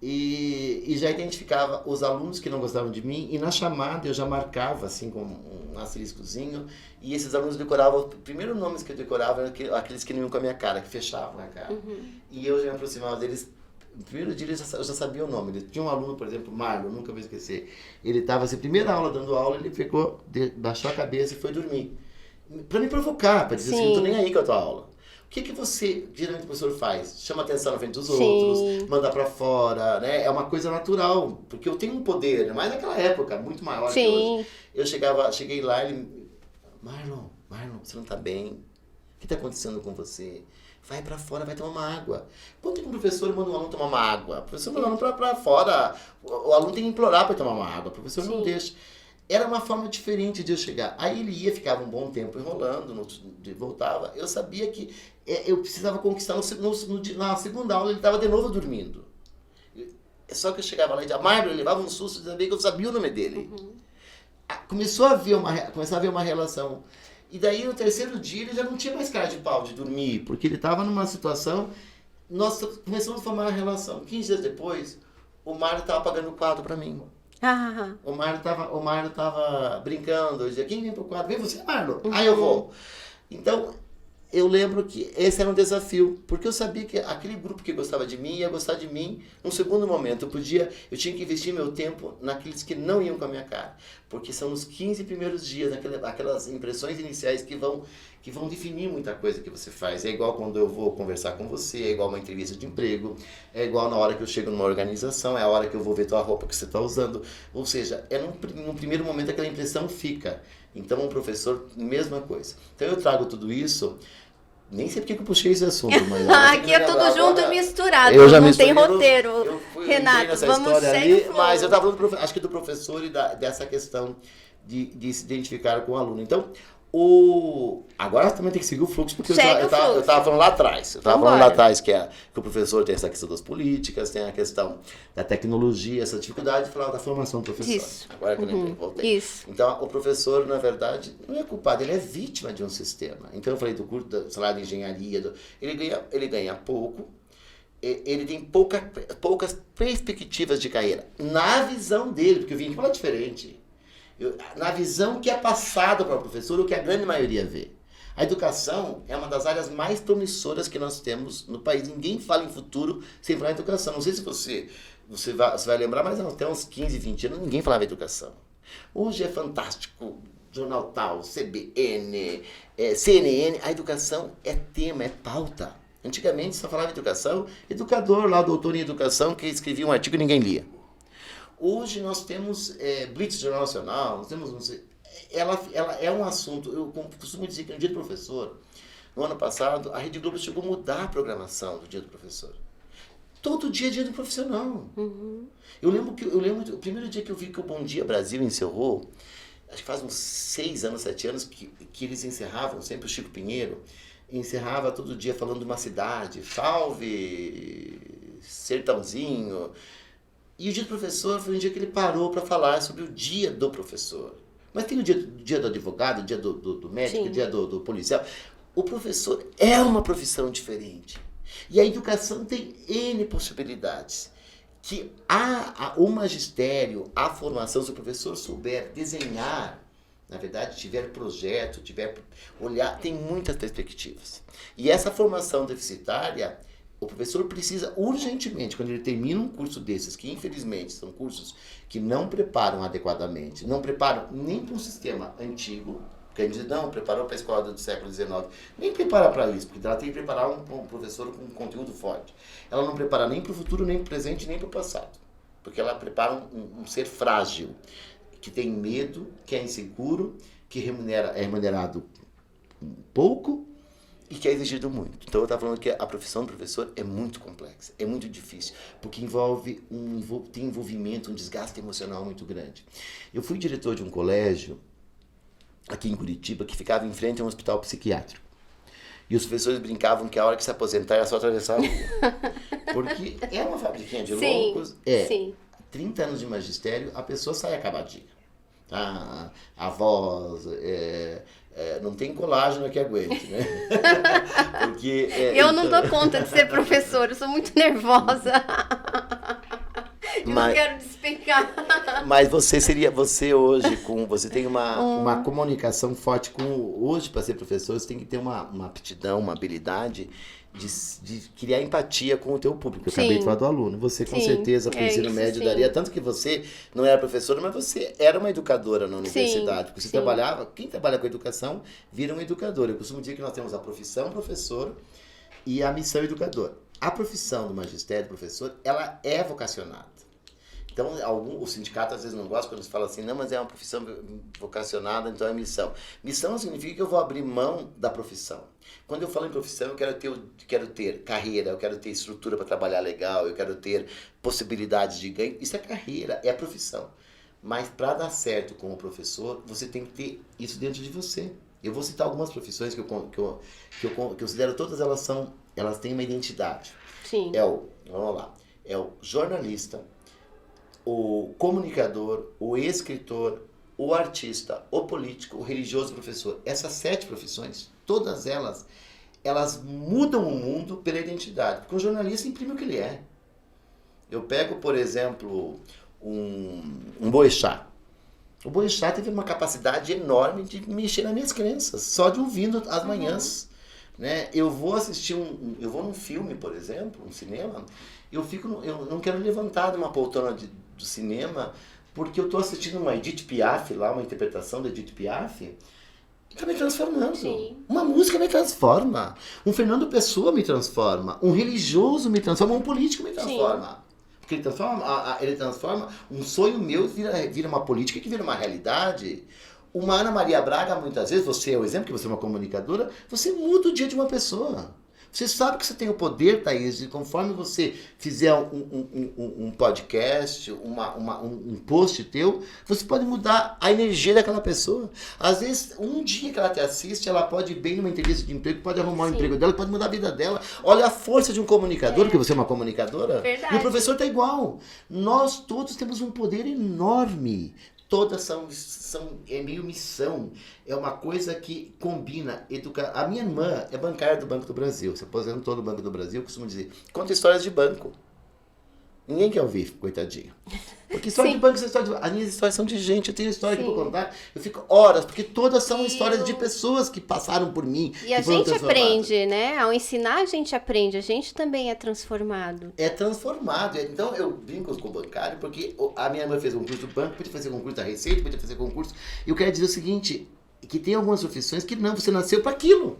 e já identificava os alunos que não gostavam de mim, e na chamada eu já marcava assim com um asteriscozinho, e esses alunos decoravam, os primeiros nomes que eu decorava eram aqueles que não iam com a minha cara, que fechavam a cara. E eu já me aproximava deles. No primeiro dia eu já sabia o nome. Tinha um aluno, por exemplo, Marlon, nunca vou esquecer. Ele estava assim, primeira aula, dando aula, ele pegou, baixou a cabeça e foi dormir. Para me provocar, para dizer assim, não tô nem aí com a tua aula. O que você, geralmente o professor faz? Chama atenção na frente dos outros, manda para fora, né? É uma coisa natural, porque eu tenho um poder, mas naquela época, muito maior que hoje. Eu cheguei lá e ele, Marlon, você não tá bem? O que tá acontecendo com você? vai pra fora, vai tomar uma água. Quando que um professor manda um aluno tomar uma água? O professor manda um aluno pra fora. O aluno tem que implorar pra tomar uma água. O professor não deixa. Era uma forma diferente de eu chegar. Aí ele ia, ficava um bom tempo enrolando, voltava. Eu sabia que eu precisava conquistar na segunda aula, ele estava de novo dormindo. Só que eu chegava lá e dizia, Marlon, ele levava um susto de saber que eu sabia o nome dele. Começou a haver uma relação. E daí no terceiro dia ele já não tinha mais cara de pau de dormir, porque ele estava numa situação, nós começamos a formar uma relação. 15 dias depois, o Mário estava pagando o quadro para mim. O Mário tava brincando, eu dizia, quem vem pro quadro? Vem você, Marlon. Aí eu vou. Então, eu lembro que esse era um desafio, porque eu sabia que aquele grupo que gostava de mim ia gostar de mim num segundo momento. Eu tinha que investir meu tempo naqueles que não iam com a minha cara, porque são nos 15 primeiros dias, aquelas impressões iniciais que vão definir muita coisa que você faz. É igual quando eu vou conversar com você, é igual uma entrevista de emprego, é igual na hora que eu chego numa organização, é a hora que eu vou ver tua roupa que você está usando. Ou seja, num primeiro momento aquela impressão fica. Então, um professor, mesma coisa. Então, eu trago tudo isso. Nem sei porque que eu puxei esse assunto, mas... Aqui é tudo junto e misturado, eu já não misturei, tem roteiro. Renato, vamos ali, mas eu estava falando, acho que do professor e dessa questão de se identificar com o aluno. Então, agora também tem que seguir o fluxo, porque eu estava falando lá atrás. Eu estava falando lá atrás que o professor tem essa questão das políticas, tem a questão da tecnologia, essa dificuldade de falar da formação do professor. Isso. Agora que eu voltei. Isso. Então, o professor, na verdade, não é culpado, ele é vítima de um sistema. Então, eu falei do curso da salário de engenharia, ele ganha pouco, ele tem poucas perspectivas de carreira. Na visão dele, porque eu vim aqui falar diferente. Na visão que é passada para o professor, o que a grande maioria vê. A educação é uma das áreas mais promissoras que nós temos no país. Ninguém fala em futuro sem falar em educação. Não sei se você vai lembrar, mas até uns 15, 20 anos ninguém falava em educação. Hoje é fantástico, Jornal Tal, CBN, CNN, a educação é tema, é pauta. Antigamente só falava em educação, educador lá, doutor em educação, que escrevia um artigo e ninguém lia. Hoje nós temos Blitz Jornal Nacional, nós temos, não sei, ela é um assunto, eu costumo dizer que no Dia do Professor, no ano passado, a Rede Globo chegou a mudar a programação do Dia do Professor. Todo dia é Dia do Profissional. Eu lembro o primeiro dia que eu vi que o Bom Dia Brasil encerrou, acho que faz uns 6 anos, 7 anos, que eles encerravam, sempre o Chico Pinheiro, encerrava todo dia falando de uma cidade, salve, Sertãozinho. E o Dia do Professor foi um dia que ele parou para falar sobre o Dia do Professor. Mas tem o dia do advogado, o dia do médico, o dia do policial. O professor é uma profissão diferente. E a educação tem N possibilidades. Que o magistério, a formação, se o professor souber desenhar, na verdade, tiver projeto, tiver olhar, tem muitas perspectivas. E essa formação deficitária, o professor precisa urgentemente, quando ele termina um curso desses, que infelizmente são cursos que não preparam adequadamente, não preparam nem para um sistema antigo, porque a gente diz, não, preparou para a escola do século XIX, nem prepara para isso, porque ela tem que preparar um professor com um conteúdo forte. Ela não prepara nem para o futuro, nem para o presente, nem para o passado, porque ela prepara um ser frágil, que tem medo, que é inseguro, que é remunerado pouco, e que é exigido muito. Então eu estava falando que a profissão do professor é muito complexa, é muito difícil, porque tem envolvimento, um desgaste emocional muito grande. Eu fui diretor de um colégio, aqui em Curitiba, que ficava em frente a um hospital psiquiátrico. E os professores brincavam que a hora que se aposentar era só atravessar a rua. Porque é uma fabriquinha de loucos. Sim. 30 anos de magistério, a pessoa sai acabadinha. A voz... não tem colágeno que aguente, né? Porque, eu não dou conta de ser professora, eu sou muito nervosa. Não quero despencar. Mas você hoje, você tem uma comunicação forte hoje para ser professor, você tem que ter uma aptidão, uma habilidade de criar empatia com o teu público. Eu acabei de falar do aluno. Você, com certeza, para o ensino médio daria, tanto que você não era professora, mas você era uma educadora na universidade. Porque você quem trabalha com educação vira um educador. Eu costumo dizer que nós temos a profissão professor e a missão educador. A profissão do magistério, professor, ela é vocacionada. Então, o sindicato às vezes não gosta quando eles falam assim, não, mas é uma profissão vocacionada, então é missão. Missão significa que eu vou abrir mão da profissão. Quando eu falo em profissão, eu quero ter carreira, eu quero ter estrutura para trabalhar legal, eu quero ter possibilidades de ganho. Isso é carreira, é profissão. Mas para dar certo como professor, você tem que ter isso dentro de você. Eu vou citar algumas profissões que eu considero todas elas têm uma identidade. Sim. Vamos lá, é o jornalista, o comunicador, o escritor, o artista, o político, o religioso, o professor. Essas 7 profissões, todas elas mudam o mundo pela identidade. Porque o jornalista imprime o que ele é. Eu pego, por exemplo, um Boechat. O Boechat teve uma capacidade enorme de mexer nas minhas crenças, só de ouvindo as manhãs. Né? Eu vou num filme, por exemplo, um cinema, eu não quero levantar de uma poltrona do cinema, porque eu estou assistindo uma Edith Piaf lá, uma interpretação da Edith Piaf, e está me transformando. Sim. Uma música me transforma, um Fernando Pessoa me transforma, um religioso me transforma, um político me transforma. Sim. Porque ele transforma um sonho meu, vira uma política que vira uma realidade. Uma Ana Maria Braga, muitas vezes, você é o exemplo, que você é uma comunicadora, você muda o dia de uma pessoa. Você sabe que você tem o poder, Thaís, e conforme você fizer um podcast, um post teu, você pode mudar a energia daquela pessoa. Às vezes, um dia que ela te assiste, ela pode ir bem numa entrevista de emprego, pode arrumar o emprego dela, pode mudar a vida dela. Olha a força de um comunicador, porque você é uma comunicadora. Verdade. E o professor tá igual. Nós todos temos um poder enorme. Todas é meio missão, é uma coisa que combina. A minha irmã é bancária do Banco do Brasil, se aposentou no Banco do Brasil, eu costumo dizer, conta histórias de banco. Ninguém quer ouvir, coitadinho. Porque história de banco, as minhas histórias são de gente, eu tenho história aqui pra contar, eu fico horas, porque todas são histórias de pessoas que passaram por mim. E a gente aprende, né? Ao ensinar, a gente aprende, a gente também é transformado. É transformado. Então eu brinco com o bancário, porque a minha mãe fez concurso do banco, podia fazer concurso da Receita, podia fazer concurso. E eu quero dizer o seguinte, que tem algumas profissões que não, você nasceu para aquilo.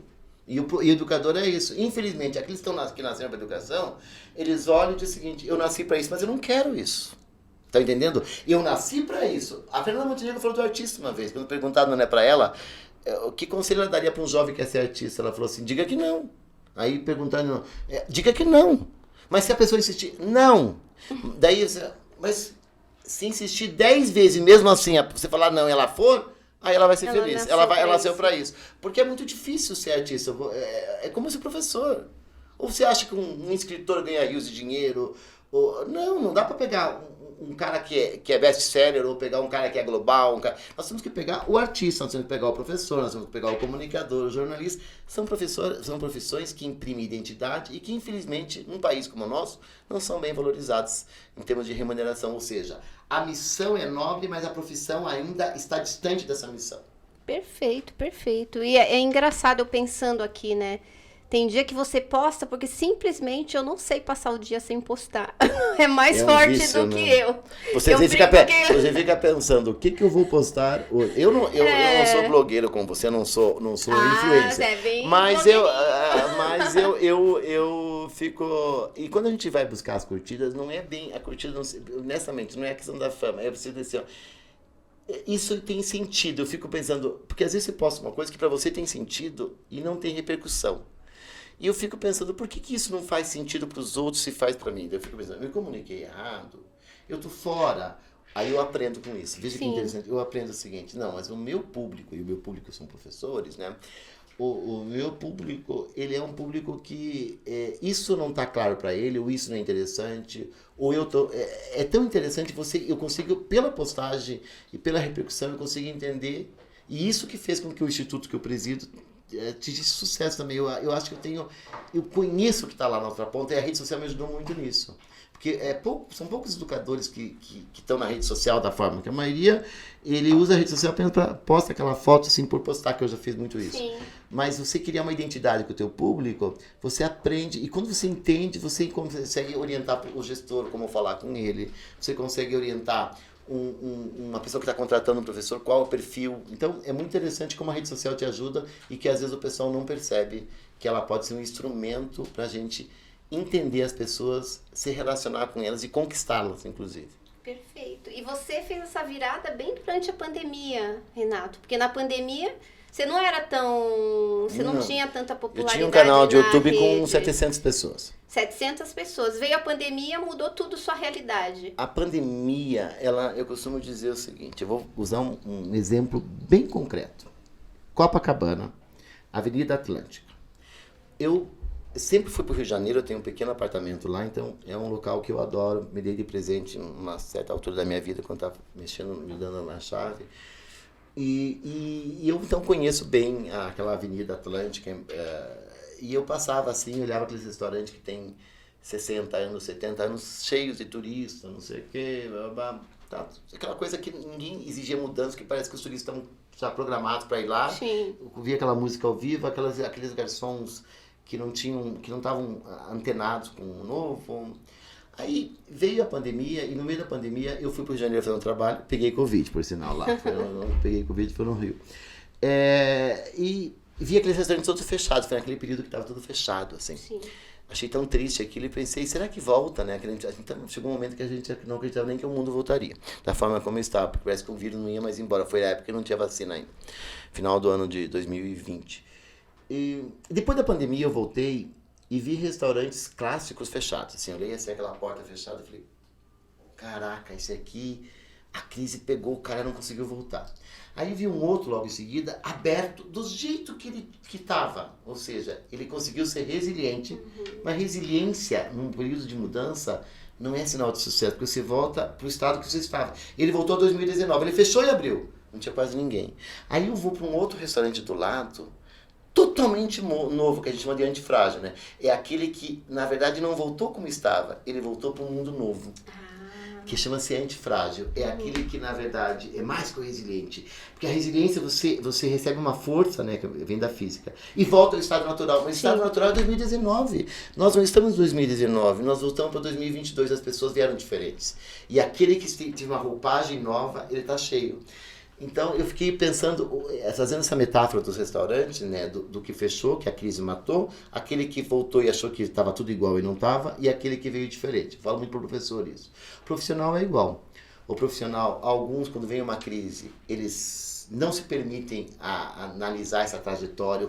E o educador é isso. Infelizmente, aqueles que nasceram para educação, eles olham e dizem o seguinte, eu nasci para isso, mas eu não quero isso. Tá entendendo? Eu nasci para isso. A Fernanda Montenegro falou do artista uma vez, quando perguntaram, né, para ela, que conselho ela daria para um jovem que quer ser artista? Ela falou assim, diga que não. Aí perguntaram, diga que não. Mas se a pessoa insistir, não. Daí, mas se insistir 10 vezes, mesmo assim, você falar não e ela for, aí ela vai ser feliz. Ela nasceu para isso. Porque é muito difícil ser artista. É como ser professor. Ou você acha que um escritor ganha rios de dinheiro? Não dá para pegar um cara que é best-seller ou pegar um cara que é global. Nós temos que pegar o artista, nós temos que pegar o professor, nós temos que pegar o comunicador, o jornalista. São profissões que imprimem identidade e que, infelizmente, num país como o nosso, não são bem valorizados em termos de remuneração. Ou seja, a missão é nobre, mas a profissão ainda está distante dessa missão. Perfeito, perfeito. E é engraçado eu pensando aqui, né? Tem dia que você posta porque simplesmente eu não sei passar o dia sem postar. É mais forte vício, do que eu. Você fica pensando, o que eu vou postar hoje? Eu não sou blogueiro como você, eu não sou influencer. É bem mas eu fico... E quando a gente vai buscar as curtidas, não é bem... A curtida, honestamente, não é a questão da fama. É preciso dizer assim, ó, isso tem sentido. Eu fico pensando... Porque às vezes você posta uma coisa que pra você tem sentido e não tem repercussão. E eu fico pensando, por que isso não faz sentido para os outros se faz para mim? Eu fico pensando, eu me comuniquei errado, eu tô fora. Aí eu aprendo com isso. Veja que interessante, eu aprendo o seguinte, não, mas o meu público, e o meu público são professores, né? O meu público, ele é um público que isso não está claro para ele, ou isso não é interessante, ou é tão interessante, eu consigo, pela postagem e pela repercussão, eu consigo entender. E isso que fez com que o instituto que eu presido tive sucesso também. Eu acho que eu conheço o que está lá na outra ponta e a rede social me ajudou muito nisso. Porque são poucos educadores que estão na rede social da forma que a maioria, ele usa a rede social apenas para posta aquela foto assim por postar, que eu já fiz muito isso. Sim. Mas você criar uma identidade com o teu público, você aprende, e quando você entende, você consegue orientar o gestor, como falar com ele, você consegue orientar uma pessoa que está contratando um professor, qual é o perfil. Então, é muito interessante como a rede social te ajuda e que às vezes o pessoal não percebe que ela pode ser um instrumento para a gente entender as pessoas, se relacionar com elas e conquistá-las, inclusive. Perfeito. E você fez essa virada bem durante a pandemia, Renato, porque na pandemia você não era tão... Você não tinha tanta Eu popularidade tinha um canal de na YouTube com rede. 700 pessoas. 700 pessoas. Veio a pandemia, mudou tudo sua realidade. A pandemia, eu costumo dizer o seguinte, eu vou usar um exemplo bem concreto. Copacabana, Avenida Atlântica. Eu sempre fui para o Rio de Janeiro, eu tenho um pequeno apartamento lá, então é um local que eu adoro, me dei de presente em uma certa altura da minha vida, quando estava mexendo, me dando a chave. E eu então conheço bem aquela Avenida Atlântica, e eu passava assim, olhava aqueles restaurantes que tem 60 anos, 70 anos, cheios de turistas, não sei o quê, tá, aquela coisa que ninguém exigia mudança, que parece que os turistas estão já programados para ir lá. Sim. Eu via aquela música ao vivo, aqueles garçons que não estavam antenados com o novo. Aí veio a pandemia, e no meio da pandemia eu fui para o Rio de Janeiro fazer um trabalho, peguei Covid, por sinal, lá. Peguei Covid, foi no Rio. E vi aqueles restaurantes todos fechados, foi naquele período que estava tudo fechado, assim. Sim. Achei tão triste aquilo e pensei, será que volta, né? Então, chegou um momento que a gente não acreditava nem que o mundo voltaria, da forma como estava, porque parece que o vírus não ia mais embora. Foi a época que não tinha vacina ainda, final do ano de 2020. E depois da pandemia eu voltei e vi restaurantes clássicos fechados. Assim, eu olhei assim, aquela porta fechada e falei, caraca, esse aqui, a crise pegou, o cara não conseguiu voltar. Aí vi um outro logo em seguida, aberto do jeito que ele estava. Ou seja, ele conseguiu ser resiliente, mas resiliência num período de mudança não é sinal de sucesso, porque você volta para o estado que você estava. Ele voltou em 2019, ele fechou e abriu, não tinha quase ninguém. Aí eu vou para um outro restaurante do lado, totalmente novo, que a gente chama de antifrágil, né? É aquele que, na verdade, não voltou como estava, ele voltou para um mundo novo. Que chama-se antifrágil. É aquele que, na verdade, é mais que o resiliente. Porque a resiliência, você recebe uma força, né, que vem da física, e volta ao estado natural. Mas o estado natural é 2019. Nós não estamos em 2019, nós voltamos para 2022, as pessoas vieram diferentes. E aquele que teve uma roupagem nova, ele está cheio. Então, eu fiquei pensando, fazendo essa metáfora dos restaurantes, né, do que fechou, que a crise matou, aquele que voltou e achou que estava tudo igual e não estava, e aquele que veio diferente. Falo muito para o professor isso. O profissional é igual. O profissional, alguns, quando vem uma crise, eles não se permitem analisar essa trajetória,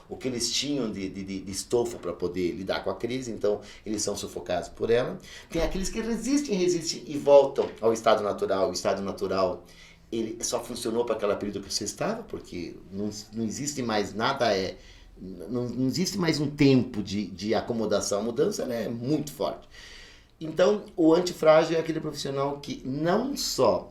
o que eles tinham de estofo para poder lidar com a crise, então eles são sufocados por ela. Tem aqueles que resistem e voltam ao estado natural. O estado natural, ele só funcionou para aquele período que você estava, porque não existe mais nada, não existe mais um tempo de acomodação. A mudança, ela é muito forte. Então, o antifrágil é aquele profissional que não só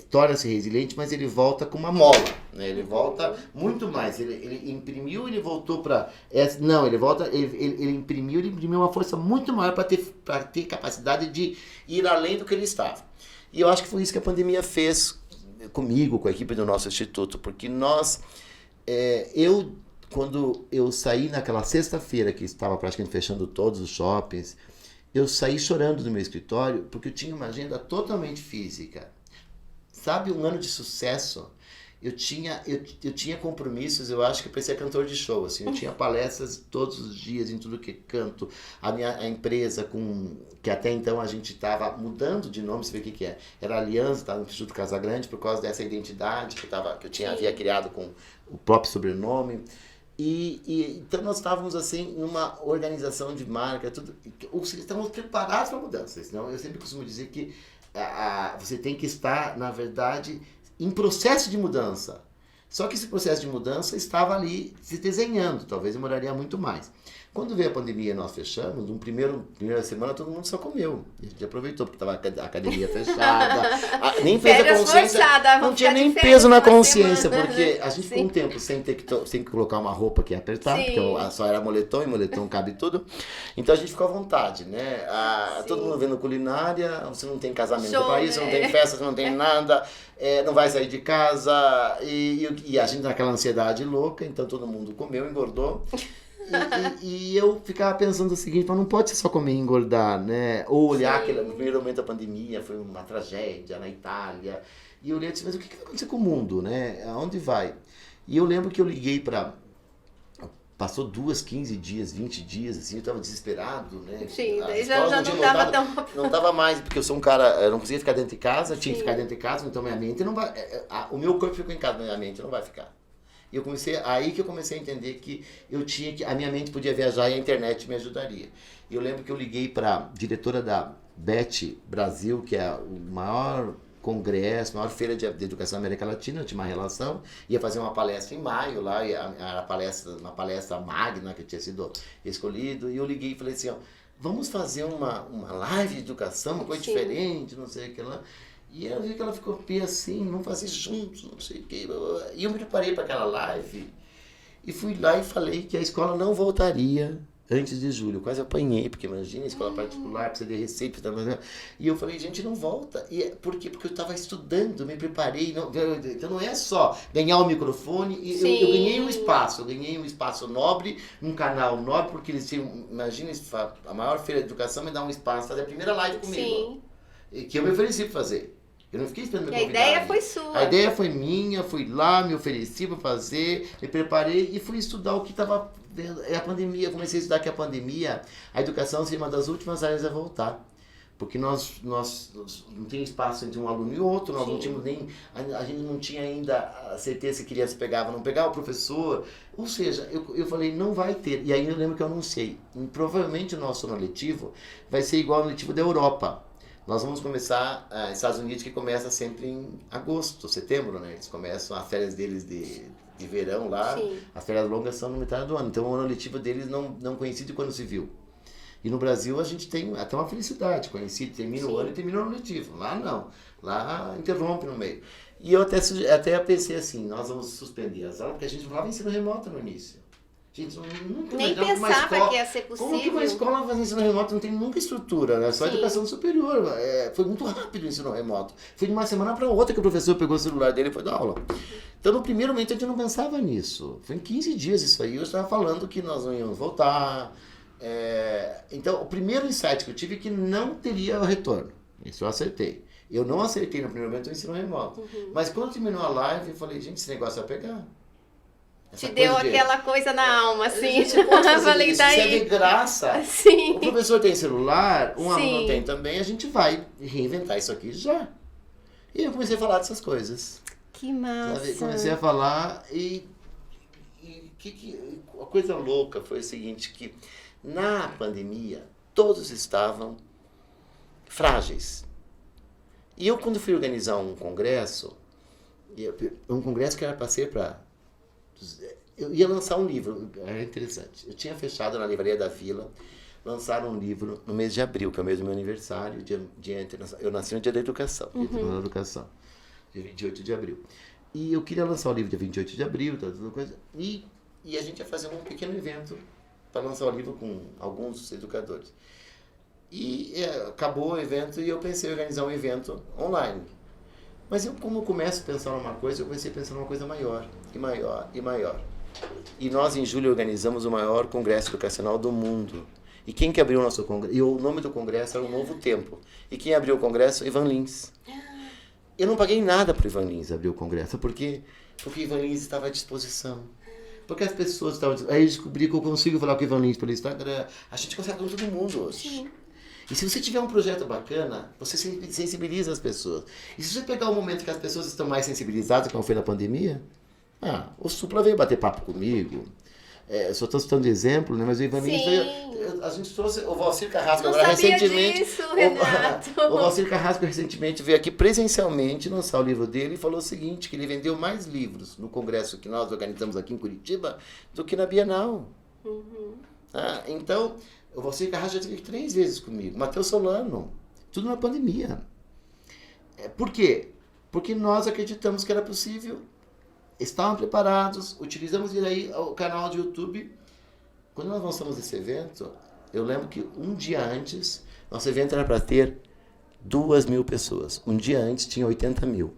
torna-se resiliente, mas ele volta com uma mola, né? Ele volta muito mais. Ele imprimiu, ele voltou para... Não, ele volta, ele imprimiu uma força muito maior para ter capacidade de ir além do que ele estava. E eu acho que foi isso que a pandemia fez comigo, com a equipe do nosso instituto, porque quando eu saí naquela sexta-feira que estava praticamente fechando todos os shoppings, eu saí chorando do meu escritório porque eu tinha uma agenda totalmente física. Sabe, um ano de sucesso, eu tinha compromissos, eu acho que eu parecia cantor de show, assim, eu tinha palestras todos os dias em tudo que canto, a empresa que até então a gente estava mudando de nome, você vê o que é, era Aliança, estava no Instituto Casagrande por causa dessa identidade que eu havia criado com o próprio sobrenome, então nós estávamos assim numa organização de marca, estávamos preparados para a mudança, senão eu sempre costumo dizer que você tem que estar, na verdade, em processo de mudança. Só que esse processo de mudança estava ali se desenhando, talvez demoraria muito mais. Quando veio a pandemia e nós fechamos, primeira semana todo mundo só comeu. A gente aproveitou, porque estava a academia fechada, nem fez a consciência, não tinha nem peso na consciência, porque a gente ficou um tempo sem que colocar uma roupa que ia apertar, porque só era moletom, e moletom cabe tudo. Então a gente ficou à vontade, né? Todo mundo vendo culinária, você não tem casamento no país, você não tem festa, você não tem nada, não vai sair de casa, e a gente naquela ansiedade louca, então todo mundo comeu, engordou. E eu ficava pensando o seguinte, não pode ser só comer e engordar, né? Ou olhar no primeiro momento da pandemia, foi uma tragédia na Itália. E eu olhei e disse, mas o que vai acontecer com o mundo, né? Aonde vai? E eu lembro que eu liguei para Passou 15 dias, 20 dias, assim, eu tava desesperado, né? Sim, As daí escolas já não tinham tava voltado, tão... não tava mais, porque eu sou um cara, eu não conseguia ficar dentro de casa, tinha que Sim. ficar dentro de casa, então minha mente não vai, o meu corpo ficou em casa, mas minha mente não vai ficar. E aí que eu comecei a entender que a minha mente podia viajar e a internet me ajudaria. E eu lembro que eu liguei para diretora da BET Brasil, que é o maior congresso, maior feira de educação da América Latina, eu tinha uma relação, ia fazer uma palestra em maio lá, e uma palestra magna que tinha sido escolhido, e eu liguei e falei assim, ó, vamos fazer uma live de educação, uma coisa diferente, não sei o que lá. E eu vi que ela ficou pé assim, vamos fazer juntos, não sei o que. E eu me preparei para aquela live e fui lá e falei que a escola não voltaria antes de julho. Eu quase apanhei, porque imagina, escola particular, precisa de receita. E eu falei, gente, não volta. E por quê? Porque eu estava estudando, me preparei. Então não é só ganhar o microfone. Eu ganhei um espaço. Eu ganhei um espaço nobre, um canal nobre, porque eles tinham, imagina, a maior feira de educação me dá um espaço, fazer a primeira live comigo. Sim. Que eu me ofereci para fazer. Eu não fiquei esperando me convidar. A ideia foi sua. A ideia foi minha, fui lá, me ofereci para fazer, me preparei e fui estudar o que estava vendo. É a pandemia, eu comecei a estudar que a pandemia, a educação seria uma das últimas áreas a voltar. Porque nós não tem espaço entre um aluno e outro, nós não tínhamos nem, a gente não tinha ainda a certeza se a criança pegava ou não pegava, o professor, ou seja, eu falei, não vai ter. E aí eu lembro que eu anunciei, provavelmente o nosso ano letivo vai ser igual ao letivo da Europa. Nós vamos começar, Estados Unidos, que começa sempre em agosto, setembro, né? Eles começam as férias deles de verão lá, Sim. As férias longas são no metade do ano. Então o ano letivo deles não coincide com o ano civil. E no Brasil a gente tem até uma felicidade, coincide, termina Sim. o ano e termina o ano letivo. Lá não, lá interrompe no meio. E eu até pensei assim, nós vamos suspender as aulas, porque a gente falava ensino remoto no início. Gente, nunca nem pensava que ia ser possível. Como que uma escola faz ensino remoto? Não tem nunca estrutura, né? Só Sim. educação superior. Foi muito rápido o ensino remoto. Foi de uma semana para outra que o professor pegou o celular dele e foi dar aula. Então, no primeiro momento, a gente não pensava nisso. Foi em 15 dias isso aí. Eu estava falando que nós não íamos voltar. Então, o primeiro insight que eu tive é que não teria retorno. Isso eu acertei. Eu não acertei no primeiro momento o ensino remoto. Uhum. Mas quando terminou a live, eu falei, gente, esse negócio vai pegar. Te deu aquela coisa na alma, assim. Eu falei, isso é de graça. Sim. O professor tem celular, um aluno tem também, a gente vai reinventar isso aqui já. E eu comecei a falar dessas coisas. Que massa. Sabe? Comecei a falar a coisa louca foi o seguinte, que na pandemia todos estavam frágeis. E eu, quando fui organizar um congresso que era para ser para... Eu ia lançar um livro, era interessante. Eu tinha fechado na Livraria da Vila, lançaram um livro no mês de abril, que é o mês do meu aniversário, dia internacional. Eu nasci no dia da educação, dia da educação, dia 28 de abril. E eu queria lançar o livro dia 28 de abril, toda coisa, e a gente ia fazer um pequeno evento para lançar o livro com alguns educadores. E acabou o evento e eu pensei em organizar um evento online. Mas como eu começo a pensar numa coisa, eu comecei a pensar numa coisa maior, e maior, e maior. E nós, em julho, organizamos o maior congresso educacional do mundo. E quem que abriu o nosso congresso? E o nome do congresso era O Novo Tempo. E quem abriu o congresso? Ivan Lins. Eu não paguei nada para o Ivan Lins abrir o congresso, porque Ivan Lins estava à disposição. Porque as pessoas estavam... Aí eu descobri que eu consigo falar com o Ivan Lins pelo Instagram. A gente consegue com todo mundo hoje. Sim. E se você tiver um projeto bacana, você sensibiliza as pessoas. E se você pegar o momento que as pessoas estão mais sensibilizadas, como foi na pandemia, o Supla veio bater papo comigo. Só estou citando exemplo, né? Mas o Ivan Lins veio, a gente trouxe o Valcir Carrasco agora recentemente. Disso, Renato. O Valcir Carrasco recentemente veio aqui presencialmente lançar o livro dele e falou o seguinte, que ele vendeu mais livros no congresso que nós organizamos aqui em Curitiba do que na Bienal. Uhum. Então... O Valcir Carrasco já esteve 3 vezes comigo. Matheus Solano. Tudo na pandemia. Por quê? Porque nós acreditamos que era possível. Estavam preparados. Utilizamos aí o canal de YouTube. Quando nós lançamos esse evento, eu lembro que um dia antes, nosso evento era para ter 2.000 pessoas. Um dia antes tinha 80.000.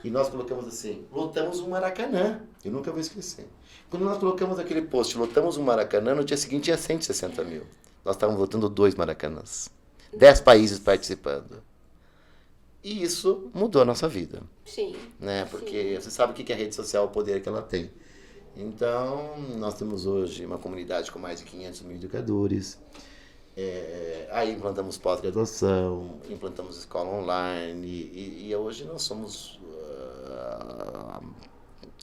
E nós colocamos assim, lotamos um Maracanã. Eu nunca vou esquecer. Quando nós colocamos aquele post, lotamos um Maracanã, no dia seguinte tinha 160.000. Nós estávamos votando 2 Maracanãs. 10 países participando. E isso mudou a nossa vida. Sim. Né? Porque você sabe o que é a rede social, o poder que ela tem. Então, nós temos hoje uma comunidade com mais de 500 mil educadores. Aí implantamos pós-graduação, implantamos escola online e hoje nós somos,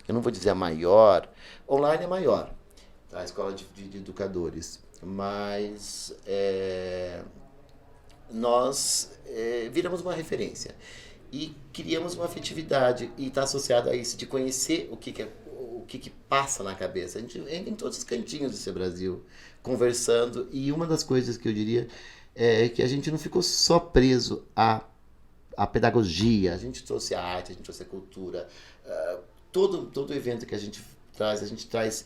eu não vou dizer a maior, online é maior, tá? A escola de educadores, mas nós viramos uma referência e criamos uma afetividade e está associado a isso, de conhecer o que passa na cabeça. A gente entra em todos os cantinhos desse Brasil, conversando, e uma das coisas que eu diria é que a gente não ficou só preso à pedagogia, a gente trouxe a arte, a gente trouxe a cultura, todo evento que a gente traz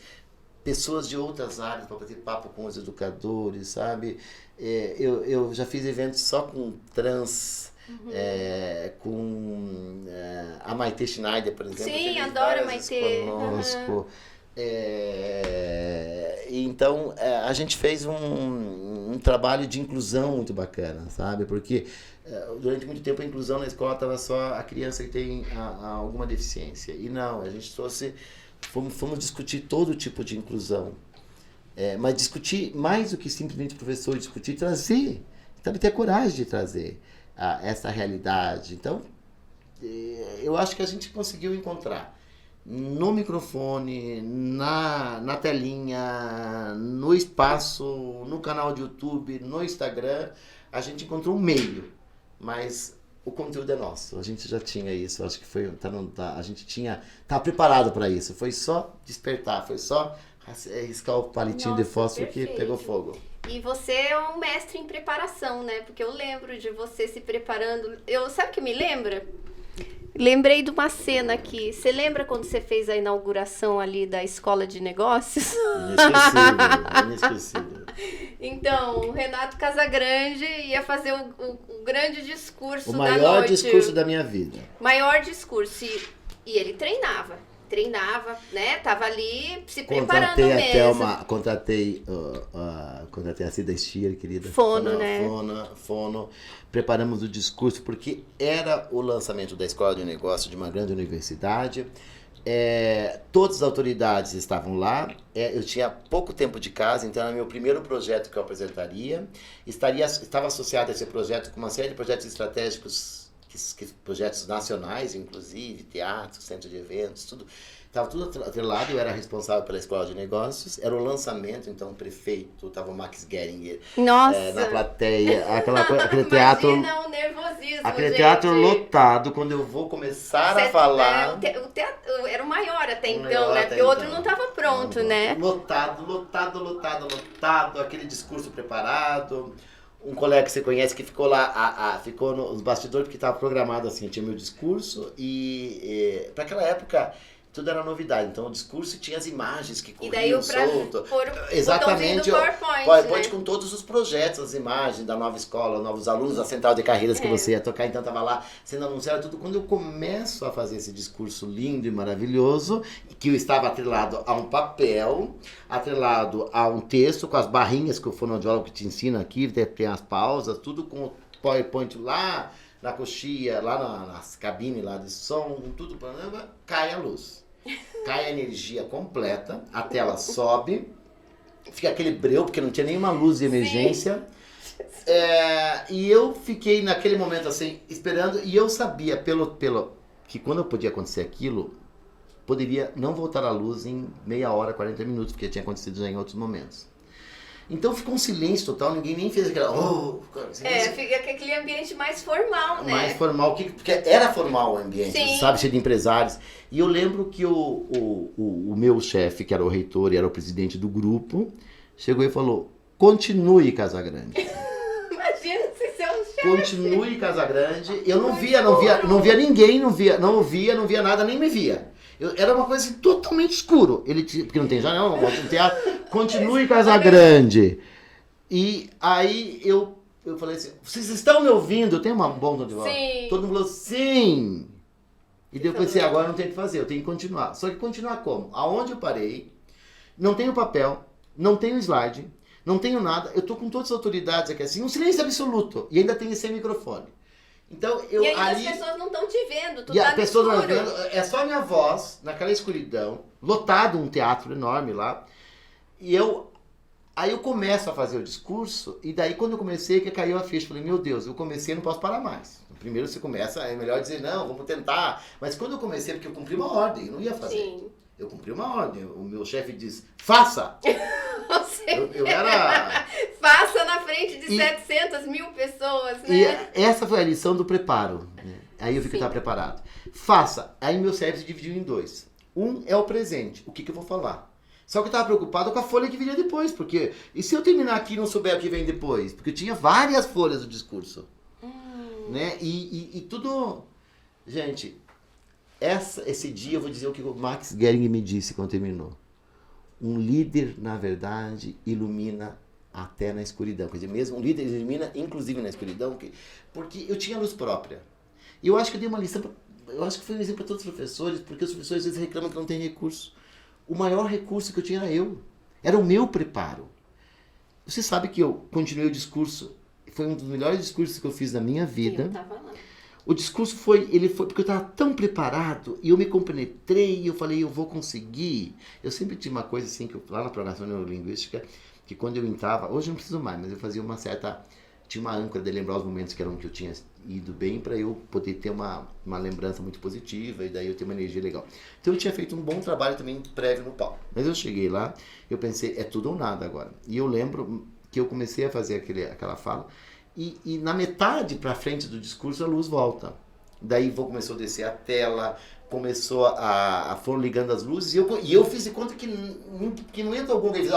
pessoas de outras áreas para bater papo com os educadores, sabe? Eu já fiz eventos só com trans, com a Maite Schneider, por exemplo. Sim, adoro a Maite. Conosco. Então, a gente fez um trabalho de inclusão muito bacana, sabe? Porque durante muito tempo a inclusão na escola estava só a criança que tem alguma deficiência. E não, a gente fomos discutir todo tipo de inclusão. Mas discutir mais do que simplesmente o professor discutir, trazer, sabe? Ter coragem de trazer essa realidade. Então, eu acho que a gente conseguiu encontrar no microfone, na telinha, no espaço, no canal de YouTube, no Instagram, a gente encontrou um meio, mas o conteúdo é nosso. A gente já tinha isso, acho que a gente estava preparado para isso. Foi só despertar, foi só riscar o palitinho de fósforo que pegou fogo. E você é um mestre em preparação, né? Porque eu lembro de você se preparando. Sabe o que me lembra? Lembrei de uma cena aqui. Você lembra quando você fez a inauguração ali da Escola de Negócios? Inesquecível. Então, o Renato Casagrande ia fazer o grande discurso da noite. O maior discurso da minha vida. Maior discurso. E ele treinava, né? Tava ali se preparando mesmo. Contratei a Cida Stier, querida. Fono. Preparamos o discurso porque era o lançamento da Escola de Negócios de uma grande universidade. Todas as autoridades estavam lá. Eu tinha pouco tempo de casa, então era meu primeiro projeto que eu apresentaria. Estava associado a esse projeto com uma série de projetos estratégicos, projetos nacionais, inclusive, teatro, centro de eventos, tudo. Estava tudo atrelado, eu era responsável pela Escola de Negócios, era o lançamento, então o prefeito, estava o Max Geringer na plateia, aquele teatro... Imagina o nervosismo, aquele gente. teatro lotado, quando eu vou começar a falar... O teatro era o maior até então, né? Porque o outro não estava pronto, né? Lotado, aquele discurso preparado... Um colega que você conhece que ficou lá, ficou nos bastidores porque estava programado assim, tinha meu discurso e para aquela época tudo era novidade, então o discurso tinha as imagens que corriam solto. Exatamente, o PowerPoint, né? Com todos os projetos, as imagens da nova escola, novos alunos, da central de carreiras que você ia tocar, então estava lá sendo anunciado tudo. Quando eu começo a fazer esse discurso lindo e maravilhoso, que eu estava atrelado a um papel, atrelado a um texto, com as barrinhas que o fonoaudiólogo te ensina aqui, tem as pausas, tudo com o PowerPoint lá na coxia, lá nas cabines lá de som, tudo, cai a luz. Cai a energia completa, a tela sobe, fica aquele breu, porque não tinha nenhuma luz de emergência. E eu fiquei naquele momento assim, esperando, e eu sabia que quando eu podia acontecer aquilo, poderia não voltar à luz em meia hora, 40 minutos, porque tinha acontecido já em outros momentos. Então ficou um silêncio total, ninguém nem fez aquela... Fica aquele ambiente mais formal, né? Mais formal, porque era formal o ambiente, sabe, cheio de empresários. E eu lembro que o meu chefe, que era o reitor e era o presidente do grupo, chegou e falou, continue Casagrande. Imagina se seu chefe... Continue Casagrande. Eu não via ninguém, não via nada, nem me via. Era uma coisa assim, totalmente escuro. Porque não tem janela, não tem teatro. Continue Casagrande. E aí eu falei assim, vocês estão me ouvindo? Eu tenho uma bomba de voz. Sim. Todo mundo falou, sim. E daí eu pensei, agora não tem o que fazer, eu tenho que continuar. Só que continuar como? Aonde eu parei, não tenho papel, não tenho slide, não tenho nada. Eu tô com todas as autoridades aqui assim, um silêncio absoluto. E ainda tem esse microfone. Então, e ainda as pessoas não estão te vendo, tu e tá a pessoa não no escuro. vendo, é só a minha voz, naquela escuridão, lotado um teatro enorme lá, e aí eu começo a fazer o discurso, e daí quando eu comecei, que caiu a ficha, falei, meu Deus, eu comecei, não posso parar mais. Primeiro você começa, é melhor dizer, não, vamos tentar, mas quando eu comecei, porque eu cumpri uma ordem, eu não ia fazer. Sim. Eu cumpri uma ordem, o meu chefe diz, faça! Eu era... Faça na frente de 700 mil pessoas, né? E essa foi a lição do preparo. Né? Aí eu vi que eu estava preparado. Faça. Aí meu cérebro se dividiu em dois. Um é o presente. O que eu vou falar? Só que eu estava preocupado com a folha que viria depois. Porque, e se eu terminar aqui e não souber o que vem depois? Porque eu tinha várias folhas do discurso. Né? E tudo... Gente, esse dia eu vou dizer o que o Max Gehring me disse quando terminou. Um líder, na verdade, ilumina até na escuridão. Quer dizer, mesmo um líder ilumina, inclusive na escuridão, porque eu tinha luz própria. E eu acho que eu dei uma lição, eu acho que foi um exemplo para todos os professores, porque os professores às vezes reclamam que não tem recurso. O maior recurso que eu tinha era eu. Era o meu preparo. Você sabe que eu continuei o discurso, foi um dos melhores discursos que eu fiz na minha vida. Eu tava lá. O discurso foi porque eu estava tão preparado e eu me compenetrei e eu falei, eu vou conseguir. Eu sempre tinha uma coisa assim, que lá na programação neurolinguística, que quando eu entrava, hoje eu não preciso mais, mas eu fazia uma certa, tinha uma âncora de lembrar os momentos que eram que eu tinha ido bem para eu poder ter uma lembrança muito positiva e daí eu ter uma energia legal. Então eu tinha feito um bom trabalho também prévio no palco. Mas eu cheguei lá, eu pensei, é tudo ou nada agora. E eu lembro que eu comecei a fazer aquela fala, e na metade para frente do discurso a luz volta. Daí começou a descer a tela, começou foram ligando as luzes, e eu fiz de conta que não entra algum deles.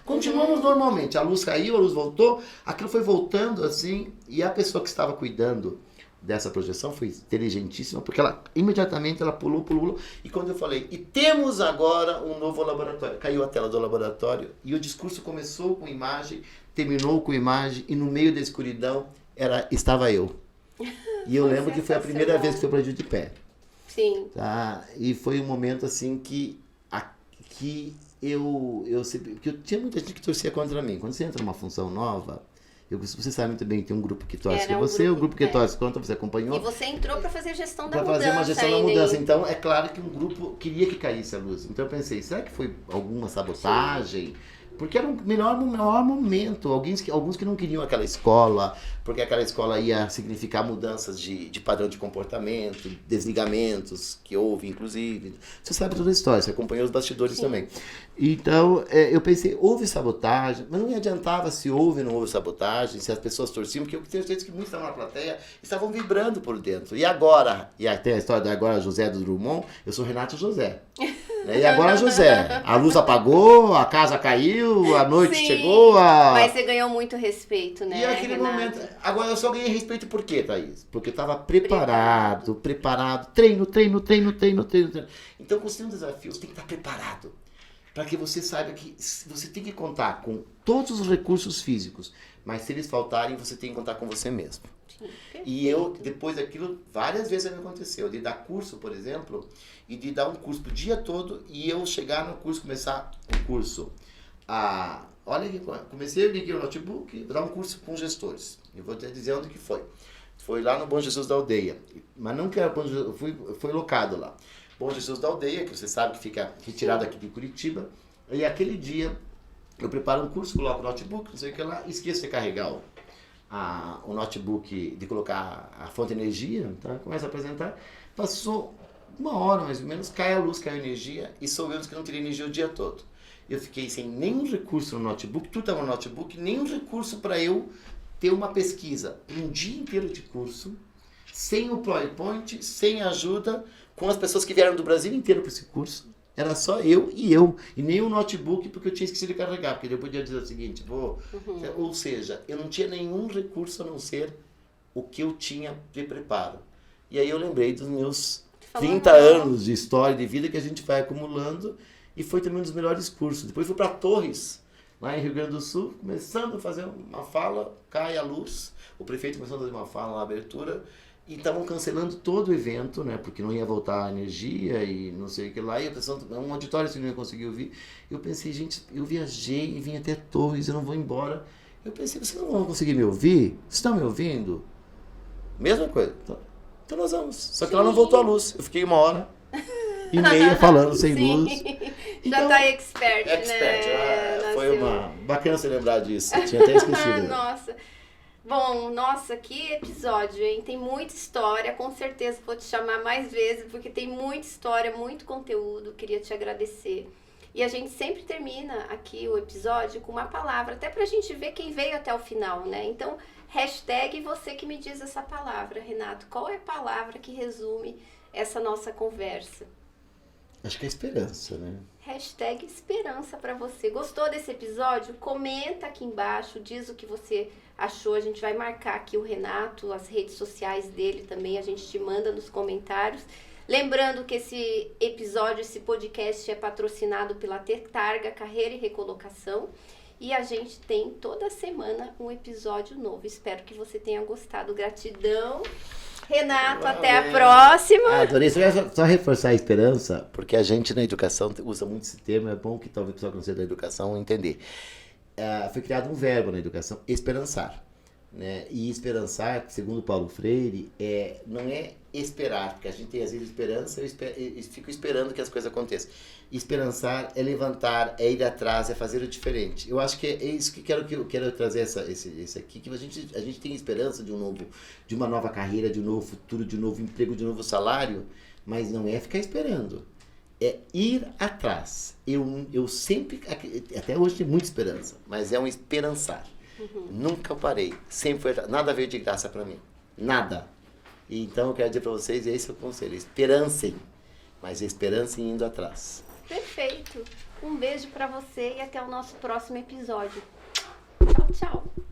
Continuamos normalmente. A luz caiu, a luz voltou, aquilo foi voltando assim, e a pessoa que estava cuidando dessa projeção foi inteligentíssima, porque ela imediatamente ela pulou, e quando eu falei, e temos agora um novo laboratório, caiu a tela do laboratório, e o discurso começou com imagem, terminou com imagem, e no meio da escuridão estava eu. E eu lembro que foi a primeira vez que eu aprendi de pé. Sim. Tá? E foi um momento assim que eu sempre, porque tinha muita gente que torcia contra mim. Quando você entra numa função nova, você sabe muito bem que tem um grupo que torce com você, um grupo que torce contra, você acompanhou. E você entrou para fazer gestão da mudança. Para fazer uma gestão da mudança. Então, é claro que um grupo queria que caísse a luz. Então eu pensei, será que foi alguma sabotagem? Sim. Porque era o melhor momento. Alguns que não queriam aquela escola, porque aquela escola ia significar mudanças de padrão de comportamento, desligamentos, que houve, inclusive. Você sabe toda a história, você acompanhou os bastidores. Sim. Também. Então, eu pensei, houve sabotagem, mas não me adiantava se houve ou não houve sabotagem, se as pessoas torciam, porque eu tenho certeza que muitos estavam na plateia estavam vibrando por dentro. E agora, e até a história da agora José do Drummond, eu sou Renato José. E agora José, a luz apagou, a casa caiu, a noite Sim, chegou. Mas você ganhou muito respeito, né? E aquele Renato? momento. Agora eu só ganhei respeito por quê, Thaís? Porque eu estava preparado. Treino. Então, quando você tem um desafio, você tem que estar preparado. Para que você saiba que você tem que contar com todos os recursos físicos, mas se eles faltarem, você tem que contar com você mesmo. Sim, e eu, depois daquilo, várias vezes me aconteceu, de dar curso, por exemplo, e de dar um curso do dia todo, e eu chegar no curso, começar o curso. Olha que comecei a ligar o notebook, dar um curso com gestores. Eu vou te dizer onde que foi. Foi lá no Bom Jesus da Aldeia, mas não que era Bom Jesus, foi locado lá. Bom Jesus da Aldeia, que você sabe que fica retirado aqui de Curitiba, e aquele dia eu preparo um curso, coloco o notebook, não sei o que lá, esqueço de carregar o notebook, de colocar a fonte de energia, tá? Começa a apresentar, passou uma hora mais ou menos, cai a luz, cai a energia, e soubemos que não teria energia o dia todo. Eu fiquei sem nenhum recurso no notebook, tudo estava no notebook, nenhum recurso para eu ter uma pesquisa, um dia inteiro de curso, sem o PowerPoint, sem ajuda, com as pessoas que vieram do Brasil inteiro para esse curso. Era só eu, e nem o notebook, porque eu tinha esquecido de carregar, porque eu podia dizer o seguinte, ou seja, eu não tinha nenhum recurso a não ser o que eu tinha de preparo. E aí eu lembrei dos meus 30 anos de história de vida que a gente vai acumulando, e foi também um dos melhores cursos. Depois fui para Torres, lá em Rio Grande do Sul, começando a fazer uma fala, cai a luz, o prefeito começou a fazer uma fala na abertura, e estavam cancelando todo o evento, né? Porque não ia voltar a energia e não sei o que lá. E a pessoa, um auditório assim, não ia conseguir ouvir. Eu pensei, gente, eu viajei e vim até Torres, eu não vou embora. Eu pensei, vocês não vão conseguir me ouvir? Vocês estão me ouvindo? Mesma coisa. Então nós vamos. Só que ela não voltou à luz. Eu fiquei 1h30 falando sem Sim. luz. Já tá expert, né? Foi Nasceu. bacana você lembrar disso. Eu tinha até esquecido. Nossa. Bom, nossa, que episódio, hein? Tem muita história, com certeza vou te chamar mais vezes, porque tem muita história, muito conteúdo, queria te agradecer. E a gente sempre termina aqui o episódio com uma palavra, até pra gente ver quem veio até o final, né? Então, hashtag você que me diz essa palavra, Renato. Qual é a palavra que resume essa nossa conversa? Acho que é esperança, né? Hashtag esperança pra você. Gostou desse episódio? Comenta aqui embaixo, diz o que você achou. A gente vai marcar aqui o Renato, as redes sociais dele também, a gente te manda nos comentários. Lembrando que esse episódio, esse podcast é patrocinado pela Targa Carreira e Recolocação. E a gente tem toda semana um episódio novo. Espero que você tenha gostado. Gratidão. Renato, até a próxima. Adorei. Só reforçar a esperança, porque a gente na educação usa muito esse termo, é bom que talvez o pessoal que não seja da educação entender. Foi criado um verbo na educação, esperançar. Né? E esperançar, segundo Paulo Freire, não é esperar, porque a gente tem às vezes esperança, eu fico esperando que as coisas aconteçam. Esperançar é levantar, é ir atrás, é fazer o diferente. Eu acho que é isso que eu quero trazer esse aqui, que a gente tem esperança de uma nova carreira, de um novo futuro, de um novo emprego, de um novo salário, mas não é ficar esperando. É ir atrás. Eu sempre, até hoje tenho muita esperança, mas é um esperançar. Nunca parei, sempre foi atrás. Nada veio de graça pra mim, nada. E então eu quero dizer pra vocês, esse é o conselho, esperancem, mas esperancem indo atrás. Perfeito. Um beijo pra você e até o nosso próximo episódio. Tchau, tchau.